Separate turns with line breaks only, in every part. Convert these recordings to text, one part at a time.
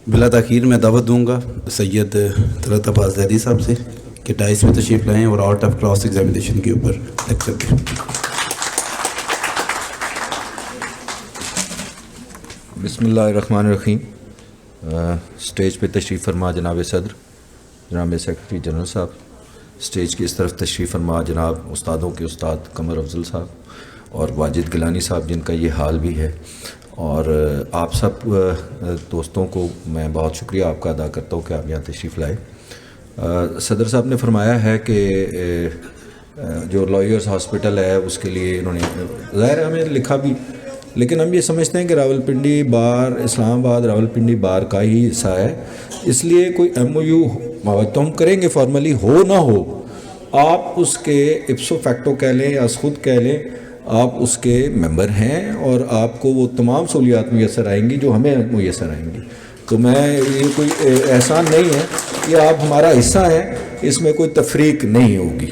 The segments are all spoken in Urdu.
بلا تاخیر میں دعوت دوں گا سید طلعت عباس زیدی صاحب سے کہ ڈائس میں تشریف لائیں اور آرٹ آف کراس ایگزامینیشن کے اوپر لیکچر دیں۔
بسم اللہ الرحمن الرحیم۔ اسٹیج پہ تشریف فرما جناب صدر، جناب سیکرٹری جنرل صاحب، اسٹیج کی اس طرف تشریف فرما جناب استادوں کے استاد قمر افضل صاحب اور واجد گیلانی صاحب جن کا یہ حال بھی ہے، اور آپ سب دوستوں کو میں بہت شکریہ آپ کا ادا کرتا ہوں کہ آپ یہاں تشریف لائے۔ صدر صاحب نے فرمایا ہے کہ جو لائرز ہاسپٹل ہے اس کے لیے انہوں نے ظاہر ہمیں لکھا بھی، لیکن ہم یہ سمجھتے ہیں کہ راولپنڈی بار اسلام آباد راولپنڈی بار کا ہی حصہ ہے، اس لیے کوئی ایم او یو تو ہم کریں گے فارملی، ہو نہ ہو آپ اس کے اپسو فیکٹو کہہ لیں یا خود کہہ لیں، آپ اس کے ممبر ہیں اور آپ کو وہ تمام سہولیات میسر آئیں گی جو ہمیں میسر آئیں گی۔ تو میں یہ کوئی احسان نہیں ہے، یہ آپ ہمارا حصہ ہیں، اس میں کوئی تفریق نہیں ہوگی۔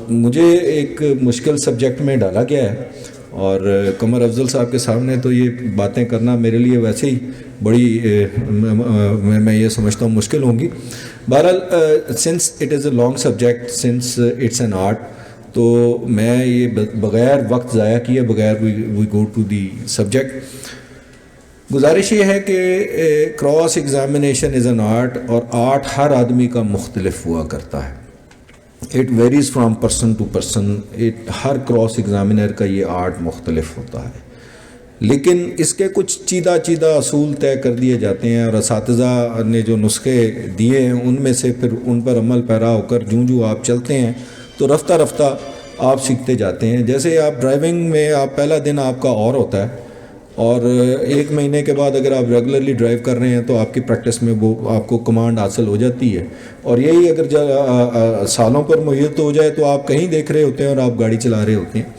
مجھے ایک مشکل سبجیکٹ میں ڈالا گیا ہے اور قمر افضل صاحب کے سامنے تو یہ باتیں کرنا میرے لیے ویسے ہی بڑی میں یہ سمجھتا ہوں مشکل ہوں گی۔ بہرحال since it is a long subject, since it's an art, تو میں یہ بغیر وقت ضائع کیے بغیر وی گو ٹو دی سبجیکٹ۔ گزارش یہ ہے کہ cross examination is an art, اور آرٹ ہر آدمی کا مختلف ہوا کرتا ہے۔ It varies from person to person, ہر کراس ایگزامینر کا یہ آرٹ مختلف ہوتا ہے، لیکن اس کے کچھ چیدہ اصول طے کر دیے جاتے ہیں، اور اساتذہ نے جو نسخے دیے ہیں ان میں سے پھر ان پر عمل پیرا ہو کر جو آپ چلتے ہیں تو رفتہ رفتہ آپ سیکھتے جاتے ہیں۔ جیسے آپ ڈرائیونگ میں آپ پہلا دن آپ کا اور ہوتا ہے، اور ایک مہینے کے بعد اگر آپ ریگولرلی ڈرائیو کر رہے ہیں تو آپ کی پریکٹس میں وہ آپ کو کمانڈ حاصل ہو جاتی ہے، اور یہی اگر سالوں پر محیط ہو جائے تو آپ کہیں دیکھ رہے ہوتے ہیں اور آپ گاڑی چلا رہے ہوتے ہیں۔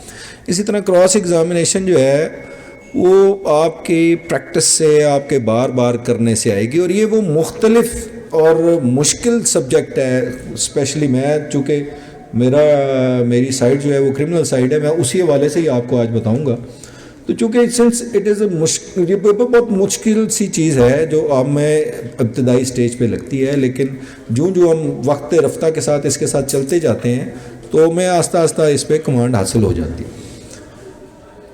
اسی طرح کراس ایگزامینیشن جو ہے وہ آپ کی پریکٹس سے، آپ کے بار بار کرنے سے آئے گی، اور یہ وہ مختلف اور مشکل سبجیکٹ ہے۔ اسپیشلی میں چونکہ میری سائڈ جو ہے وہ کرمنل سائڈ ہے، میں اسی حوالے سے ہی آپ کو آج بتاؤں گا۔ تو چونکہ سنس اٹ از یہ بہت مشکل سی چیز ہے جو آپ میں ابتدائی سٹیج پہ لگتی ہے، لیکن جو ہم وقت رفتہ کے ساتھ اس کے ساتھ چلتے جاتے ہیں تو میں آہستہ آہستہ اس پہ کمانڈ حاصل ہو جاتی ہے۔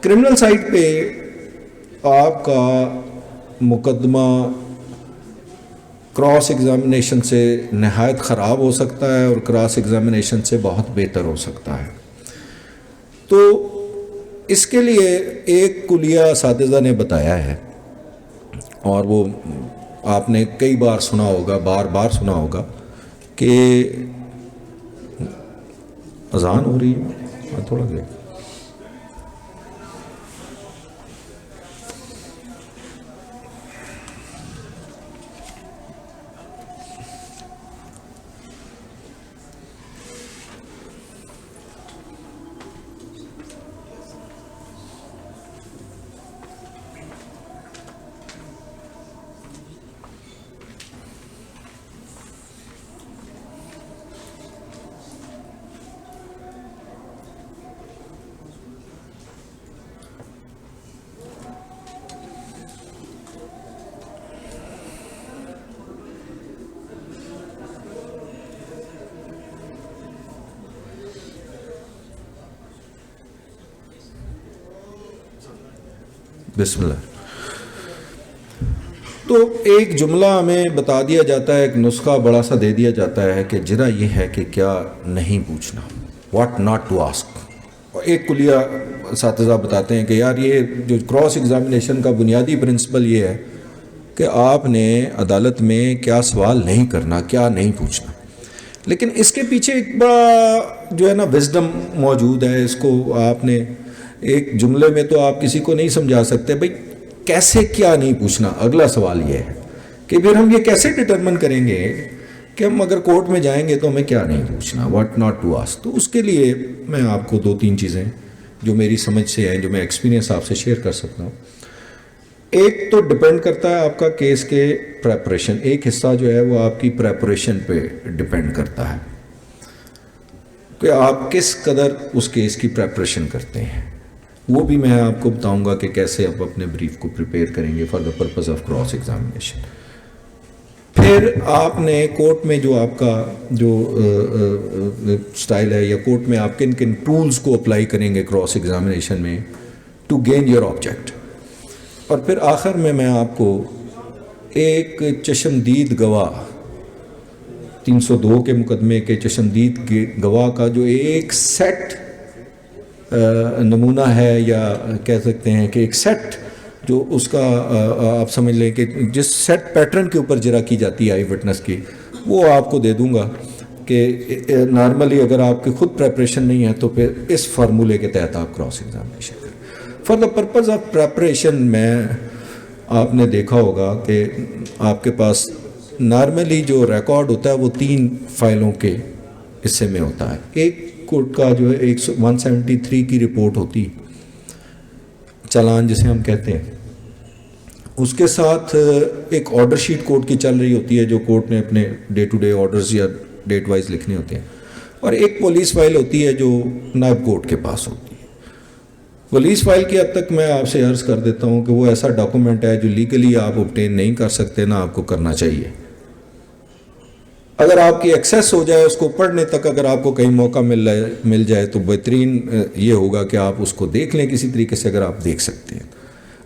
کرمنل سائڈ پہ آپ کا مقدمہ کراس ایگزامینیشن سے نہایت خراب ہو سکتا ہے اور کراس ایگزامینیشن سے بہت بہتر ہو سکتا ہے۔ تو اس کے لیے ایک کلیہ اساتذہ نے بتایا ہے، اور وہ آپ نے کئی بار سنا ہوگا، بار سنا ہوگا، کہ اذان ہو رہی ہے تھوڑا دیر۔ بسم اللہ۔ تو ایک جملہ ہمیں بتا دیا جاتا ہے، ایک نسخہ بڑا سا دے دیا جاتا ہے کہ جرا یہ ہے کہ کیا نہیں پوچھنا، واٹ ناٹ ٹو آسک۔ اور ایک کلیہ اساتذہ بتاتے ہیں کہ یار یہ جو کراس ایگزامینیشن کا بنیادی پرنسپل یہ ہے کہ آپ نے عدالت میں کیا سوال نہیں کرنا، کیا نہیں پوچھنا، لیکن اس کے پیچھے ایک بڑا جو ہے نا وزڈم موجود ہے۔ اس کو آپ نے ایک جملے میں تو آپ کسی کو نہیں سمجھا سکتے بھئی کیسے کیا نہیں پوچھنا۔ اگلا سوال یہ ہے کہ پھر ہم یہ کیسے ڈٹرمن کریں گے کہ ہم اگر کورٹ میں جائیں گے تو ہمیں کیا نہیں پوچھنا، واٹ ناٹ ٹو آسک۔ تو اس کے لیے میں آپ کو 2-3 چیزیں جو میری سمجھ سے ہیں، جو میں ایکسپیرینس آپ سے شیئر کر سکتا ہوں۔ ایک تو ڈپینڈ کرتا ہے آپ کا کیس کے پریپریشن، ایک حصہ جو ہے وہ آپ کی پریپریشن پہ ڈپینڈ کرتا ہے کہ آپ کس قدر اس کیس کی پریپریشن کرتے ہیں۔ وہ بھی میں آپ کو بتاؤں گا کہ کیسے آپ اپنے بریف کو پریپیئر کریں گے for the purpose of cross examination. پھر آپ نے کورٹ میں جو آپ کا جو سٹائل ہے یا کورٹ میں آپ کن کن ٹولز کو اپلائی کریں گے کراس ایگزامینیشن میں ٹو گین یور آبجیکٹ. اور پھر آخر میں آپ کو ایک چشمدید گواہ 302 کے مقدمے کے چشمدید گواہ کا جو ایک سیٹ نمونہ ہے یا کہہ سکتے ہیں کہ ایک سیٹ جو اس کا آپ سمجھ لیں کہ جس سیٹ پیٹرن کے اوپر جرا کی جاتی ہے آئی وٹنس کی، وہ آپ کو دے دوں گا کہ نارملی اگر آپ کی خود پریپریشن نہیں ہے تو پھر اس فارمولے کے تحت آپ کراس ایگزامینیشن کریں. For the purpose of preparation میں آپ نے دیکھا ہوگا کہ آپ کے پاس نارملی جو ریکارڈ ہوتا ہے وہ 3 فائلوں کے حصے میں ہوتا ہے. ایک کورٹ کا جو ہے 173 کی رپورٹ ہوتی، چالان جسے ہم کہتے ہیں، اس کے ساتھ ایک آرڈر شیٹ کورٹ کی چل رہی ہوتی ہے جو کورٹ نے اپنے ڈے ٹو ڈے آرڈرز یا ڈیٹ وائز لکھنے ہوتے ہیں، اور ایک پولیس فائل ہوتی ہے جو نائب کورٹ کے پاس ہوتی ہے. پولیس فائل کی حد تک میں آپ سے عرض کر دیتا ہوں کہ وہ ایسا ڈاکومنٹ ہے جو لیگلی آپ obtain نہیں کر سکتے، نہ آپ کو کرنا چاہیے. اگر آپ کی ایکسیس ہو جائے اس کو پڑھنے تک، اگر آپ کو کہیں موقع مل جائے تو بہترین یہ ہوگا کہ آپ اس کو دیکھ لیں کسی طریقے سے اگر آپ دیکھ سکتے ہیں.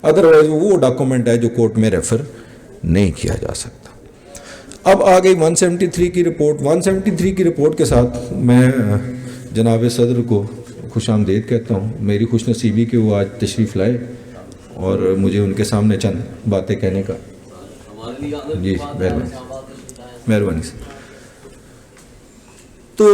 ادروائز وہ ڈاکومنٹ ہے جو کورٹ میں ریفر نہیں کیا جا سکتا. اب آ گئی 173 کی رپورٹ. 173 کی رپورٹ کے ساتھ میں جناب صدر کو خوش آمدید کہتا ہوں. میری خوش نصیبی کہ وہ آج تشریف لائے اور مجھے ان کے سامنے چند باتیں کہنے کا. جی مہربانی سے. تو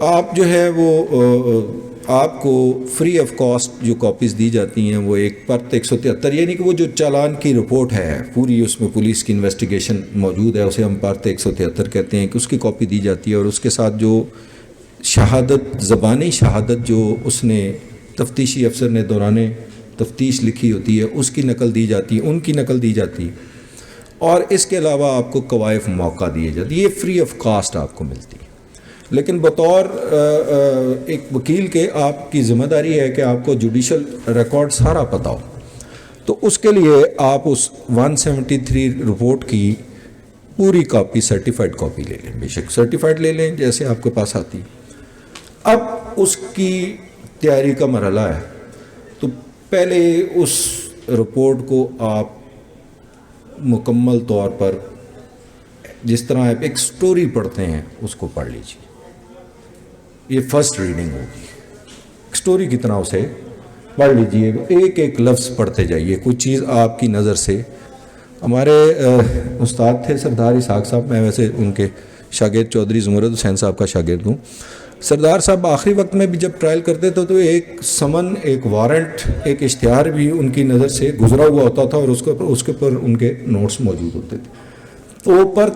آپ جو ہے وہ آپ کو فری آف کاسٹ جو کاپیز دی جاتی ہیں وہ ایک پرت 173، یعنی کہ وہ جو چالان کی رپورٹ ہے پوری، اس میں پولیس کی انویسٹیگیشن موجود ہے، اسے ہم پرت 173 کہتے ہیں، کہ اس کی کاپی دی جاتی ہے. اور اس کے ساتھ جو شہادت، زبانی شہادت جو اس نے تفتیشی افسر نے دوران تفتیش لکھی ہوتی ہے اس کی نقل دی جاتی ہے، ان کی نقل دی جاتی ہے. اور اس کے علاوہ آپ کو قوائف موقع دیے جاتے، یہ فری آف کاسٹ آپ کو ملتی ہے. لیکن بطور ایک وکیل کے آپ کی ذمہ داری ہے کہ آپ کو جوڈیشل ریکارڈ سارا پتہ ہو. تو اس کے لیے آپ اس 173 رپورٹ کی پوری کاپی، سرٹیفائڈ کاپی لے لیں. بے شک سرٹیفائڈ لے لیں جیسے آپ کے پاس آتی. اب اس کی تیاری کا مرحلہ ہے. تو پہلے اس رپورٹ کو آپ مکمل طور پر جس طرح آپ ایک سٹوری پڑھتے ہیں اس کو پڑھ لیجیے. یہ فرسٹ ریڈنگ ہوگی. سٹوری کی طرح اسے پڑھ لیجیے، ایک ایک لفظ پڑھتے جائیے. کچھ چیز آپ کی نظر سے، ہمارے استاد تھے سردار اسحاق صاحب، میں ویسے ان کے شاگرد چودھری زمرد حسین صاحب کا شاگرد ہوں. سردار صاحب آخری وقت میں بھی جب ٹرائل کرتے تھے تو ایک سمن، ایک وارنٹ، ایک اشتہار بھی ان کی نظر سے گزرا ہوا ہوتا تھا اور اس کے اوپر ان کے نوٹس موجود ہوتے تھے. تو پر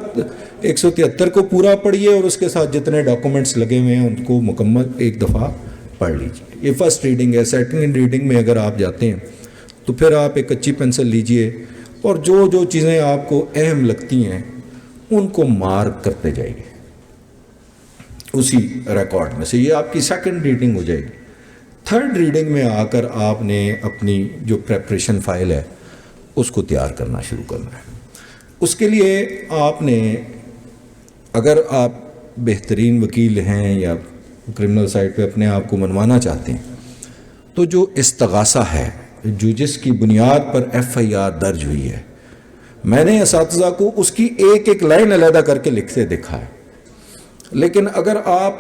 173 کو پورا پڑھیے اور اس کے ساتھ جتنے ڈاکومنٹس لگے ہوئے ہیں ان کو مکمل ایک دفعہ پڑھ لیجیے. یہ فرسٹ ریڈنگ ہے. سیکنڈ ریڈنگ میں اگر آپ جاتے ہیں تو پھر آپ ایک اچھی پینسل لیجیے اور جو جو چیزیں آپ کو اہم لگتی ہیں ان کو مارک کرتے جائیے اسی ریکارڈ میں سے. یہ آپ کی سیکنڈ ریڈنگ ہو جائے گی. تھرڈ ریڈنگ میں آ کر آپ نے اپنی جو پریپریشن فائل ہے اس کو تیار کرنا شروع کرنا ہے. اس کے لیے آپ نے، اگر آپ بہترین وکیل ہیں یا کرمنل سائٹ پہ اپنے آپ کو منوانا چاہتے ہیں، تو جو استغاثہ ہے، جو جس کی بنیاد پر FIR درج ہوئی ہے، میں نے اساتذہ کو اس کی ایک ایک لائن علیحدہ کر کے لکھتے دیکھا ہے. لیکن اگر آپ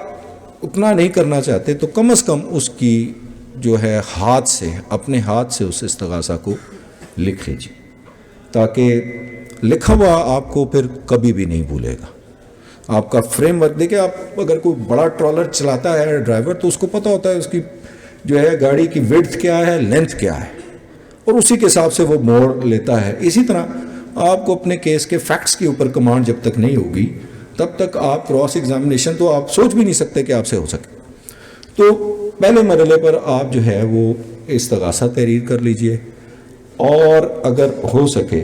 اتنا نہیں کرنا چاہتے تو کم از کم اس کی جو ہے ہاتھ سے، اپنے ہاتھ سے اس استغاثہ کو لکھ لیجیے، تاکہ لکھا ہوا آپ کو پھر کبھی بھی نہیں بھولے گا. آپ کا فریم ورک دیکھیں، آپ اگر کوئی بڑا ٹرالر چلاتا ہے ڈرائیور تو اس کو پتہ ہوتا ہے اس کی جو ہے گاڑی کی وڈتھ کیا ہے، لینتھ کیا ہے، اور اسی کے حساب سے وہ موڑ لیتا ہے. اسی طرح آپ کو اپنے کیس کے فیکٹس کے اوپر کمانڈ جب تک نہیں ہوگی تب تک آپ کراس ایگزامینیشن تو آپ سوچ بھی نہیں سکتے کہ آپ سے ہو سکے. تو پہلے مرحلے پر آپ جو ہے وہ استغاثہ تحریر کر لیجئے، اور اگر ہو سکے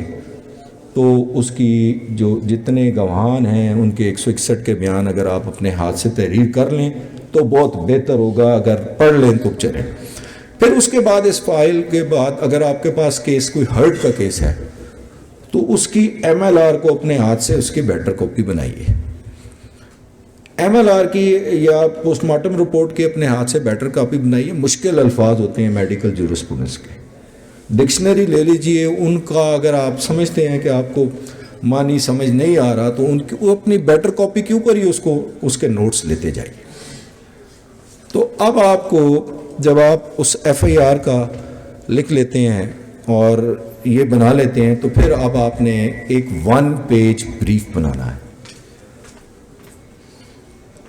تو اس کی جو جتنے گواہان ہیں ان کے 161 کے بیان اگر آپ اپنے ہاتھ سے تحریر کر لیں تو بہت بہتر ہوگا. اگر پڑھ لیں تو چلیں. پھر اس کے بعد اس فائل کے بعد اگر آپ کے پاس کیس کوئی ہرٹ کا کیس ہے تو اس کی ایم ایل آر کو اپنے ہاتھ سے اس کی بیٹر کاپی بنائیے. ایم ایل آر کی یا پوسٹ مارٹم رپورٹ کی اپنے ہاتھ سے بیٹر کاپی بنائیے. مشکل الفاظ ہوتے ہیں میڈیکل جورسپروڈنس کے, ڈکشنری لے لیجئے ان کا, اگر آپ سمجھتے ہیں کہ آپ کو معنی سمجھ نہیں آ رہا تو ان کی وہ اپنی بیٹر کاپی کے اوپر ہی اس کے نوٹس لیتے جائیے. تو اب آپ کو جب آپ اس ایف آئی آر کا لکھ لیتے ہیں اور یہ بنا لیتے ہیں تو پھر اب آپ نے ایک 1 پیج بریف بنانا ہے.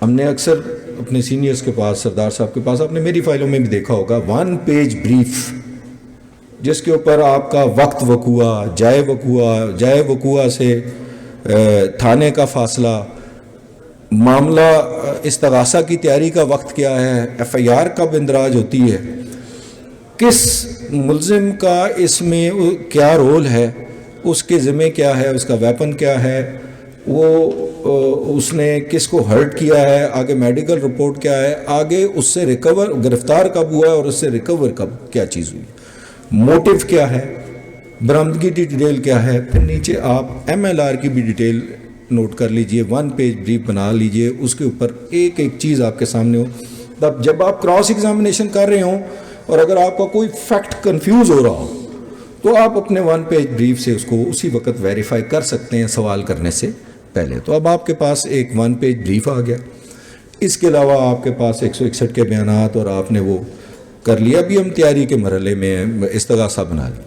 ہم نے اکثر اپنے سینئرز کے پاس, سردار صاحب کے پاس, آپ نے میری فائلوں میں بھی دیکھا ہوگا 1 پیج بریف جس کے اوپر آپ کا وقت وقوع, جائے وقوع سے تھانے کا فاصلہ, معاملہ استغاثہ کی تیاری کا وقت کیا ہے, ایف آئی آر کب اندراج ہوتی ہے, کس ملزم کا اس میں کیا رول ہے, اس کے ذمہ کیا ہے, اس کا ویپن کیا ہے, وہ اس نے کس کو ہرٹ کیا ہے, آگے میڈیکل رپورٹ کیا ہے, آگے اس سے گرفتار کب ہوا ہے اور اس سے ریکور کب کیا چیز ہوئی, موٹیو کیا ہے, برآمدگی کی ڈیٹیل کیا ہے. پھر نیچے آپ ایم ایل آر کی بھی ڈیٹیل نوٹ کر لیجئے, 1 پیج بریف بنا لیجئے, اس کے اوپر ایک ایک چیز آپ کے سامنے ہو. تب جب آپ کراس ایگزامینیشن کر رہے ہوں اور اگر آپ کا کوئی فیکٹ کنفیوز ہو رہا ہو تو آپ اپنے 1 پیج بریف سے اس کو اسی وقت ویریفائی کر سکتے ہیں سوال کرنے سے پہلے. تو اب آپ کے پاس ایک 1 پیج بریف آ گیا. اس کے علاوہ آپ کے پاس 161 کے بیانات اور آپ نے وہ کر لیا. ابھی ہم تیاری کے مرحلے میں استغاثہ بنا لیں.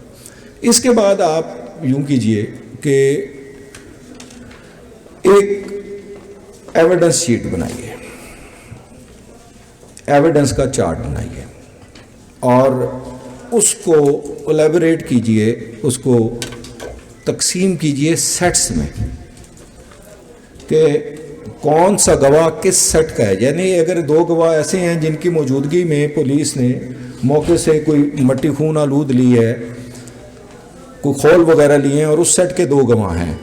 اس کے بعد آپ یوں کیجئے کہ ایک ایویڈنس شیٹ بنائیے, ایویڈنس کا چارٹ بنائیے اور اس کو الیبوریٹ کیجئے, اس کو تقسیم کیجئے سیٹس میں کہ کون سا گواہ کس سیٹ کا ہے. یعنی اگر 2 گواہ ایسے ہیں جن کی موجودگی میں پولیس نے موقع سے کوئی مٹی خون آلود لی ہے, کوئی خول وغیرہ لیے ہیں اور اس سیٹ کے 2 گواہ ہیں,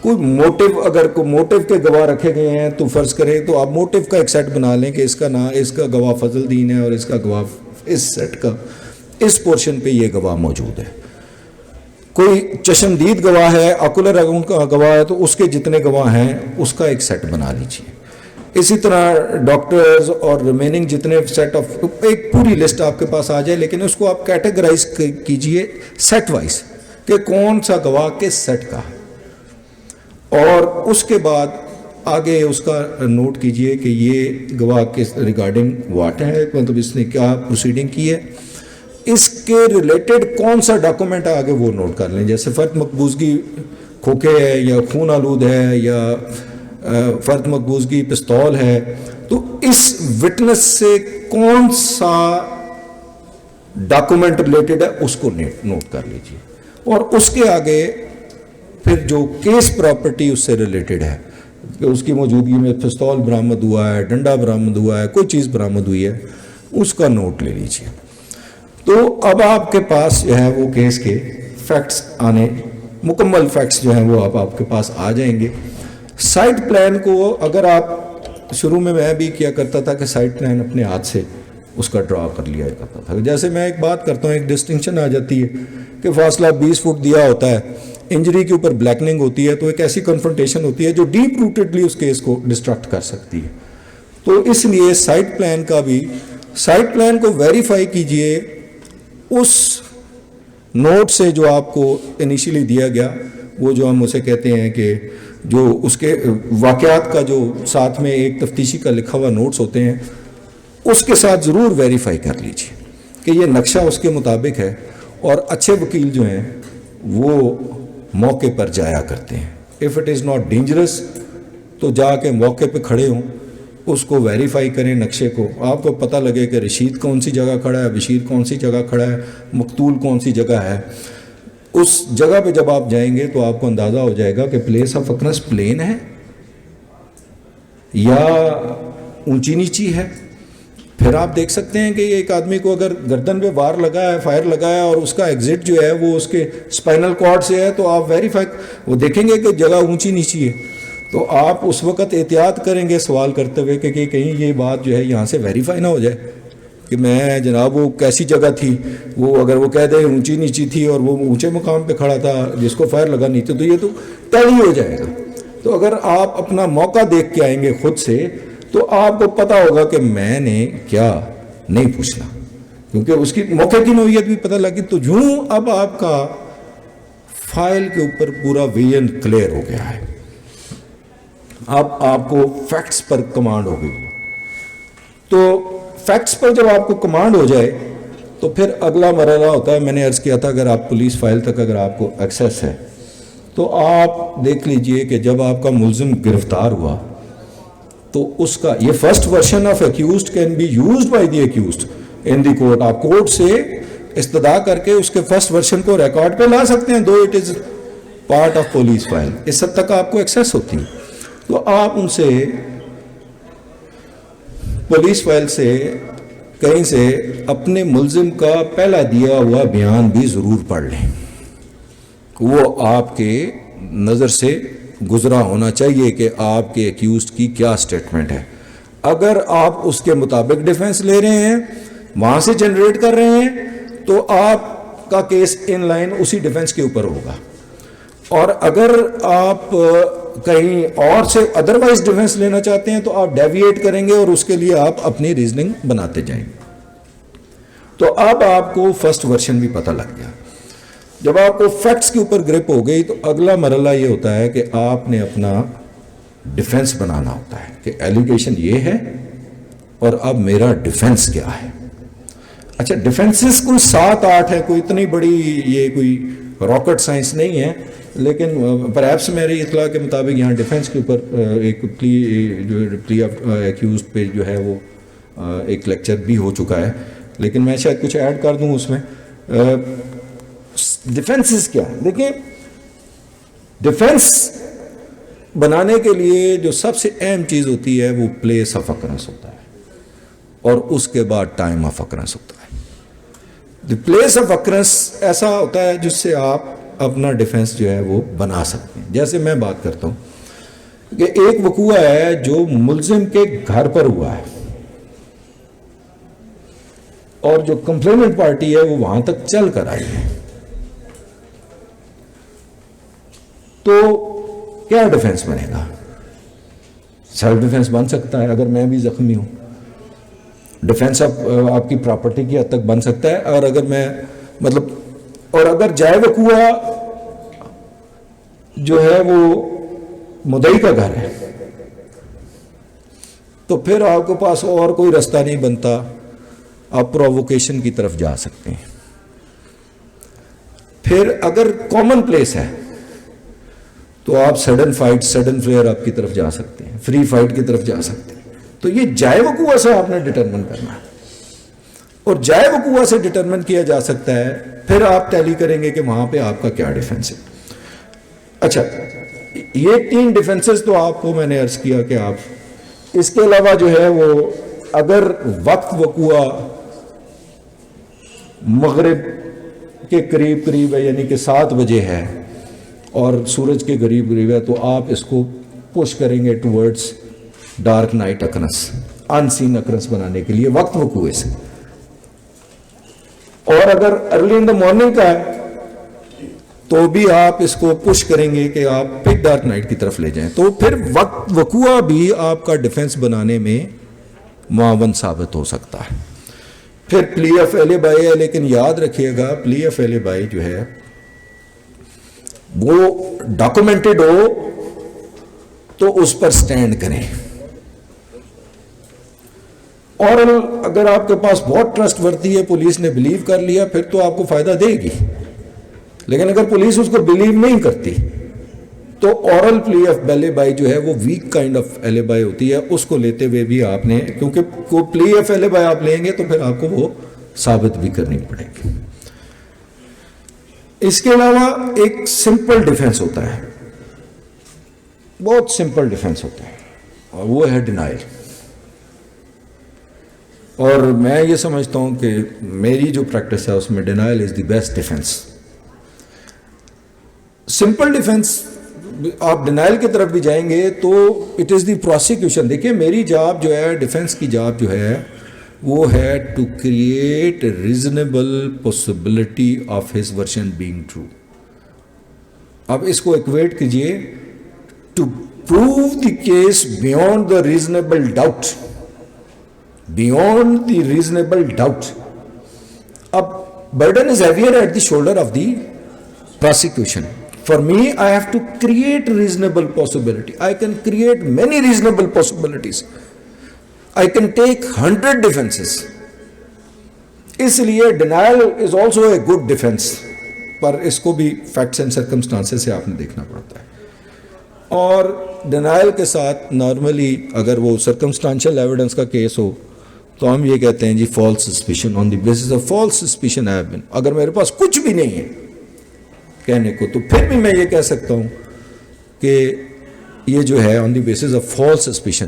کوئی موٹیو, اگر کوئی موٹیو کے گواہ رکھے گئے ہیں تو فرض کریں تو آپ موٹیو کا ایک سیٹ بنا لیں کہ اس کا نام, اس کا گواہ فضل دین ہے اور اس کا گواہ اس سیٹ کا اس پورشن پہ یہ گواہ موجود ہے. کوئی چشمدید گواہ ہے, آکولر کا گواہ ہے تو اس کے جتنے گواہ ہیں اس کا ایک سیٹ بنا لیجیے. اسی طرح ڈاکٹرز اور ریمیننگ جتنے سیٹ آف, ایک پوری لسٹ آپ کے پاس آ جائے, لیکن اس کو آپ کیٹیگرائز کیجئے سیٹ وائز کہ کون سا گواہ کس سیٹ کا ہے. اور اس کے بعد آگے اس کا نوٹ کیجئے کہ یہ گواہ کس ریگارڈنگ واٹ ہے, مطلب اس نے کیا پروسیڈنگ کی ہے, اس کے ریلیٹڈ کون سا ڈاکومنٹ آگے وہ نوٹ کر لیں. جیسے فرد مقبوضگی کھوکھے ہے یا خون آلود ہے یا فرد مقبوضگی پستول ہے, تو اس وٹنس سے کون سا ڈاکومنٹ ریلیٹڈ ہے اس کو نوٹ کر لیجئے. اور اس کے آگے پھر جو کیس پراپرٹی اس سے ریلیٹڈ ہے کہ اس کی موجودگی میں پستول برآمد ہوا ہے, ڈنڈا برآمد ہوا ہے, کوئی چیز برآمد ہوئی ہے, اس کا نوٹ لے لیجئے. تو اب آپ کے پاس جو ہے وہ کیس کے فیکٹس آنے, مکمل فیکٹس جو ہیں وہ آپ کے پاس آ جائیں گے. سائٹ پلان کو اگر آپ شروع میں بھی کیا کرتا تھا کہ سائٹ پلان اپنے ہاتھ سے اس کا ڈرا کر لیا کرتا تھا. جیسے میں ایک بات کرتا ہوں, ایک ڈسٹنکشن آ جاتی ہے کہ فاصلہ 20 فٹ دیا ہوتا ہے, انجری کے اوپر بلیکننگ ہوتی ہے, تو ایک ایسی کنفرنٹیشن ہوتی ہے جو ڈیپ روٹڈلی اس کیس کو ڈسٹرکٹ کر سکتی ہے. تو اس لیے سائٹ پلان کا بھی, سائٹ پلان کو ویریفائی کیجئے اس نوٹ سے جو آپ کو انیشلی دیا گیا, وہ جو ہم اسے کہتے ہیں کہ جو اس کے واقعات کا جو ساتھ میں ایک تفتیشی کا لکھا ہوا نوٹس ہوتے ہیں, اس کے ساتھ ضرور ویریفائی کر لیجئے کہ یہ نقشہ اس کے مطابق ہے. اور اچھے وکیل جو ہیں وہ موقع پر جایا کرتے ہیں. If it is not dangerous تو جا کے موقع پہ کھڑے ہوں, اس کو ویریفائی کریں نقشے کو, آپ کو پتہ لگے کہ رشید کون سی جگہ کھڑا ہے, بشیر کون سی جگہ کھڑا ہے, مقتول کون سی جگہ ہے. اس جگہ پہ جب آپ جائیں گے تو آپ کو اندازہ ہو جائے گا کہ پلیس آف اکرنس پلین ہے یا اونچی نیچی ہے. پھر آپ دیکھ سکتے ہیں کہ ایک آدمی کو اگر گردن پہ وار لگا ہے, فائر لگا ہے, اور اس کا ایگزٹ جو ہے وہ اس کے اسپائنل کارڈ سے ہے, تو آپ ویریفائی وہ دیکھیں گے کہ جگہ اونچی نیچی ہے. تو آپ اس وقت احتیاط کریں گے سوال کرتے ہوئے کہ کہیں یہ بات جو ہے یہاں سے ویریفائی نہ ہو جائے کہ میں جناب وہ کیسی جگہ تھی، وہ اگر وہ کہہ دے اونچی نیچی تھی اور وہ اونچے مقام پہ کھڑا تھا جس کو فائر لگا نہیں تھا، تو یہ تو ٹیلی ہو جائے گا. تو اگر آپ اپنا موقع دیکھ کے آئیں گے خود سے تو آپ کو پتہ ہوگا کہ میں نے کیا نہیں پوچھنا، کیونکہ اس کی موقع کی نوعیت بھی پتہ لگی. تو یوں اب آپ کا فائل کے اوپر پورا ویژن کلیئر ہو گیا ہے. اب آپ کو فیکٹس پر کمانڈ ہو گئی. تو فیکٹس پر جب آپ کو کمانڈ ہو جائے تو پھر اگلا مرحلہ ہوتا ہے، میں نے عرض کیا تھا اگر آپ پولیس فائل تک اگر آپ کو ایکسیس ہے تو آپ دیکھ لیجئے کہ جب آپ کا ملزم گرفتار ہوا تو اس کا یہ first version of accused can be used by the accused in the court. آپ کورٹ سے استدعا کر کے اس کے فرسٹ ورژن کو ریکارڈ پہ لا سکتے ہیں، though it is part of police file. اس حد تک آپ کو ایکسیس ہوتی ہے. تو آپ ان سے پولیس فائل سے کہیں سے اپنے ملزم کا پہلا دیا ہوا بیان بھی ضرور پڑھ لیں. وہ آپ کے نظر سے گزرا ہونا چاہیے کہ آپ کے ایکیوزڈ کی کیا سٹیٹمنٹ ہے. اگر آپ اس کے مطابق ڈیفنس لے رہے ہیں، وہاں سے جنریٹ کر رہے ہیں، تو آپ کا کیس ان لائن اسی ڈیفنس کے اوپر ہوگا. اور اگر آپ کہیں اور سے ادروائز ڈیفنس لینا چاہتے ہیں تو آپ ڈیویٹ کریں گے اور اس کے لیے آپ اپنی ریزننگ بناتے جائیں گے. تو اب آپ کو فرسٹ ورژن بھی پتہ لگ گیا. جب آپ کو فیکٹس کے اوپر گرپ ہو گئی تو اگلا مرحلہ یہ ہوتا ہے کہ آپ نے اپنا ڈیفنس بنانا ہوتا ہے کہ ایلیگیشن یہ ہے اور اب میرا ڈیفنس کیا ہے. اچھا، ڈیفنسز کوئی 7-8 ہے، کوئی اتنی بڑی یہ کوئی راکٹ سائنس نہیں ہے، لیکن پرہیپس میری اطلاع کے مطابق یہاں ڈیفنس کے اوپر ایک پلی آف ایکیوز پہ جو ہے وہ ایک لیکچر بھی ہو چکا ہے، لیکن میں شاید کچھ ایڈ کر دوں اس میں. ڈیفنسز کیا ہے؟ دیکھیں، ڈیفنس بنانے کے لیے جو سب سے اہم چیز ہوتی ہے وہ پلیس آف اکرنس ہوتا ہے اور اس کے بعد ٹائم آف اکرنس ہوتا ہے. دی پلیس آف اکرنس ایسا ہوتا ہے جس سے آپ اپنا ڈیفنس جو ہے وہ بنا سکتے ہیں. جیسے میں بات کرتا ہوں کہ ایک وقوع ہے جو ملزم کے گھر پر ہوا ہے اور جو کمپلیننٹ پارٹی ہے وہ وہاں تک چل کر آئی ہے، تو کیا ڈیفنس بنے گا؟ سیلف ڈیفنس بن سکتا ہے اگر میں بھی زخمی ہوں. ڈیفنس آپ کی پراپرٹی کی حد تک بن سکتا ہے. اور اگر میں اور اگر جائے وقوع جو ہے وہ مدعی کا گھر ہے تو پھر آپ کے پاس اور کوئی رستہ نہیں بنتا، آپ پرووکیشن کی طرف جا سکتے ہیں. پھر اگر کامن پلیس ہے تو آپ سڈن فائٹ، سڈن فلیئر آپ کی طرف جا سکتے ہیں، فری فائٹ کی طرف جا سکتے ہیں. تو یہ جائے وقوع سے آپ نے ڈٹرمن کرنا ہے، اور جائے وقوع سے ڈٹرمن کیا جا سکتا ہے. پھر آپ ٹیلی کریں گے کہ وہاں پہ آپ کا کیا ڈیفنس ہے. اچھا، یہ 3 ڈیفنسز تو آپ کو میں نے عرض کیا کہ آپ اس کے علاوہ جو ہے وہ اگر وقت وقوع مغرب کے قریب قریب ہے، یعنی کہ 7 بجے ہے اور سورج کے قریب قریب ہے، تو آپ اس کو پش کریں گے ٹورڈز ڈارک نائٹ اکرنس، ان سین اکرنس بنانے کے لیے وقت وقوع سے. اور اگر ارلی ان دا مارننگ کا ہے تو بھی آپ اس کو پش کریں گے کہ آپ پک ڈارک نائٹ کی طرف لے جائیں. تو پھر وقت وقوع بھی آپ کا ڈیفنس بنانے میں معاون ثابت ہو سکتا ہے. پھر پلی آف ایلیبائی ہے، لیکن یاد رکھیے گا پلی آف ایلیبائی جو ہے وہ ڈاکومنٹڈ ہو تو اس پر سٹینڈ کریں. اور اگر آپ کے پاس بہت ٹرسٹ ورتھی ہے، پولیس نے بلیو کر لیا، پھر تو آپ کو فائدہ دے گی. لیکن اگر پولیس اس کو بلیو نہیں کرتی تو اورل پلی آف ایلیبائی جو ہے وہ ویک کائنڈ آف ایلیبائی ہوتی ہے. اس کو لیتے ہوئے بھی آپ نے، کیونکہ پلی آف ایلیبائی آپ لیں گے تو پھر آپ کو وہ ثابت بھی کرنی پڑے گی. اس کے علاوہ ایک سمپل ڈیفنس ہوتا ہے، بہت سمپل ڈیفنس ہوتا ہے، اور وہ ہے ڈینائل. اور میں یہ سمجھتا ہوں کہ میری جو پریکٹس ہے اس میں denial is the best defence. Simple defence آپ ڈینائل کی طرف بھی جائیں گے تو اٹ از دی پروسیکیوشن. دیکھیں میری جاب جو ہے، ڈیفنس کی جاب جو ہے وہ ہے to create reasonable possibility of his version being true. اب اس کو ایکویٹ کیجئے to prove the case beyond the reasonable doubt. Beyond the reasonable doubt. اب burden is heavier at the shoulder of the prosecution. For me, I have to create reasonable possibility. I can create many reasonable possibilities. I can take 100 defenses. اس لیے denial is also a good defense. پر اس کو بھی facts and circumstances سے آپ نے دیکھنا پڑتا ہے. اور denial کے ساتھ نارملی اگر وہ circumstantial evidence کا کیس ہو تو ہم یہ کہتے ہیں جی false suspicion on the basis of false suspicion I have been. اگر میرے پاس کچھ بھی نہیں ہے کہنے کو تو پھر بھی میں یہ کہہ سکتا ہوں کہ یہ جو ہے on the basis of false suspicion.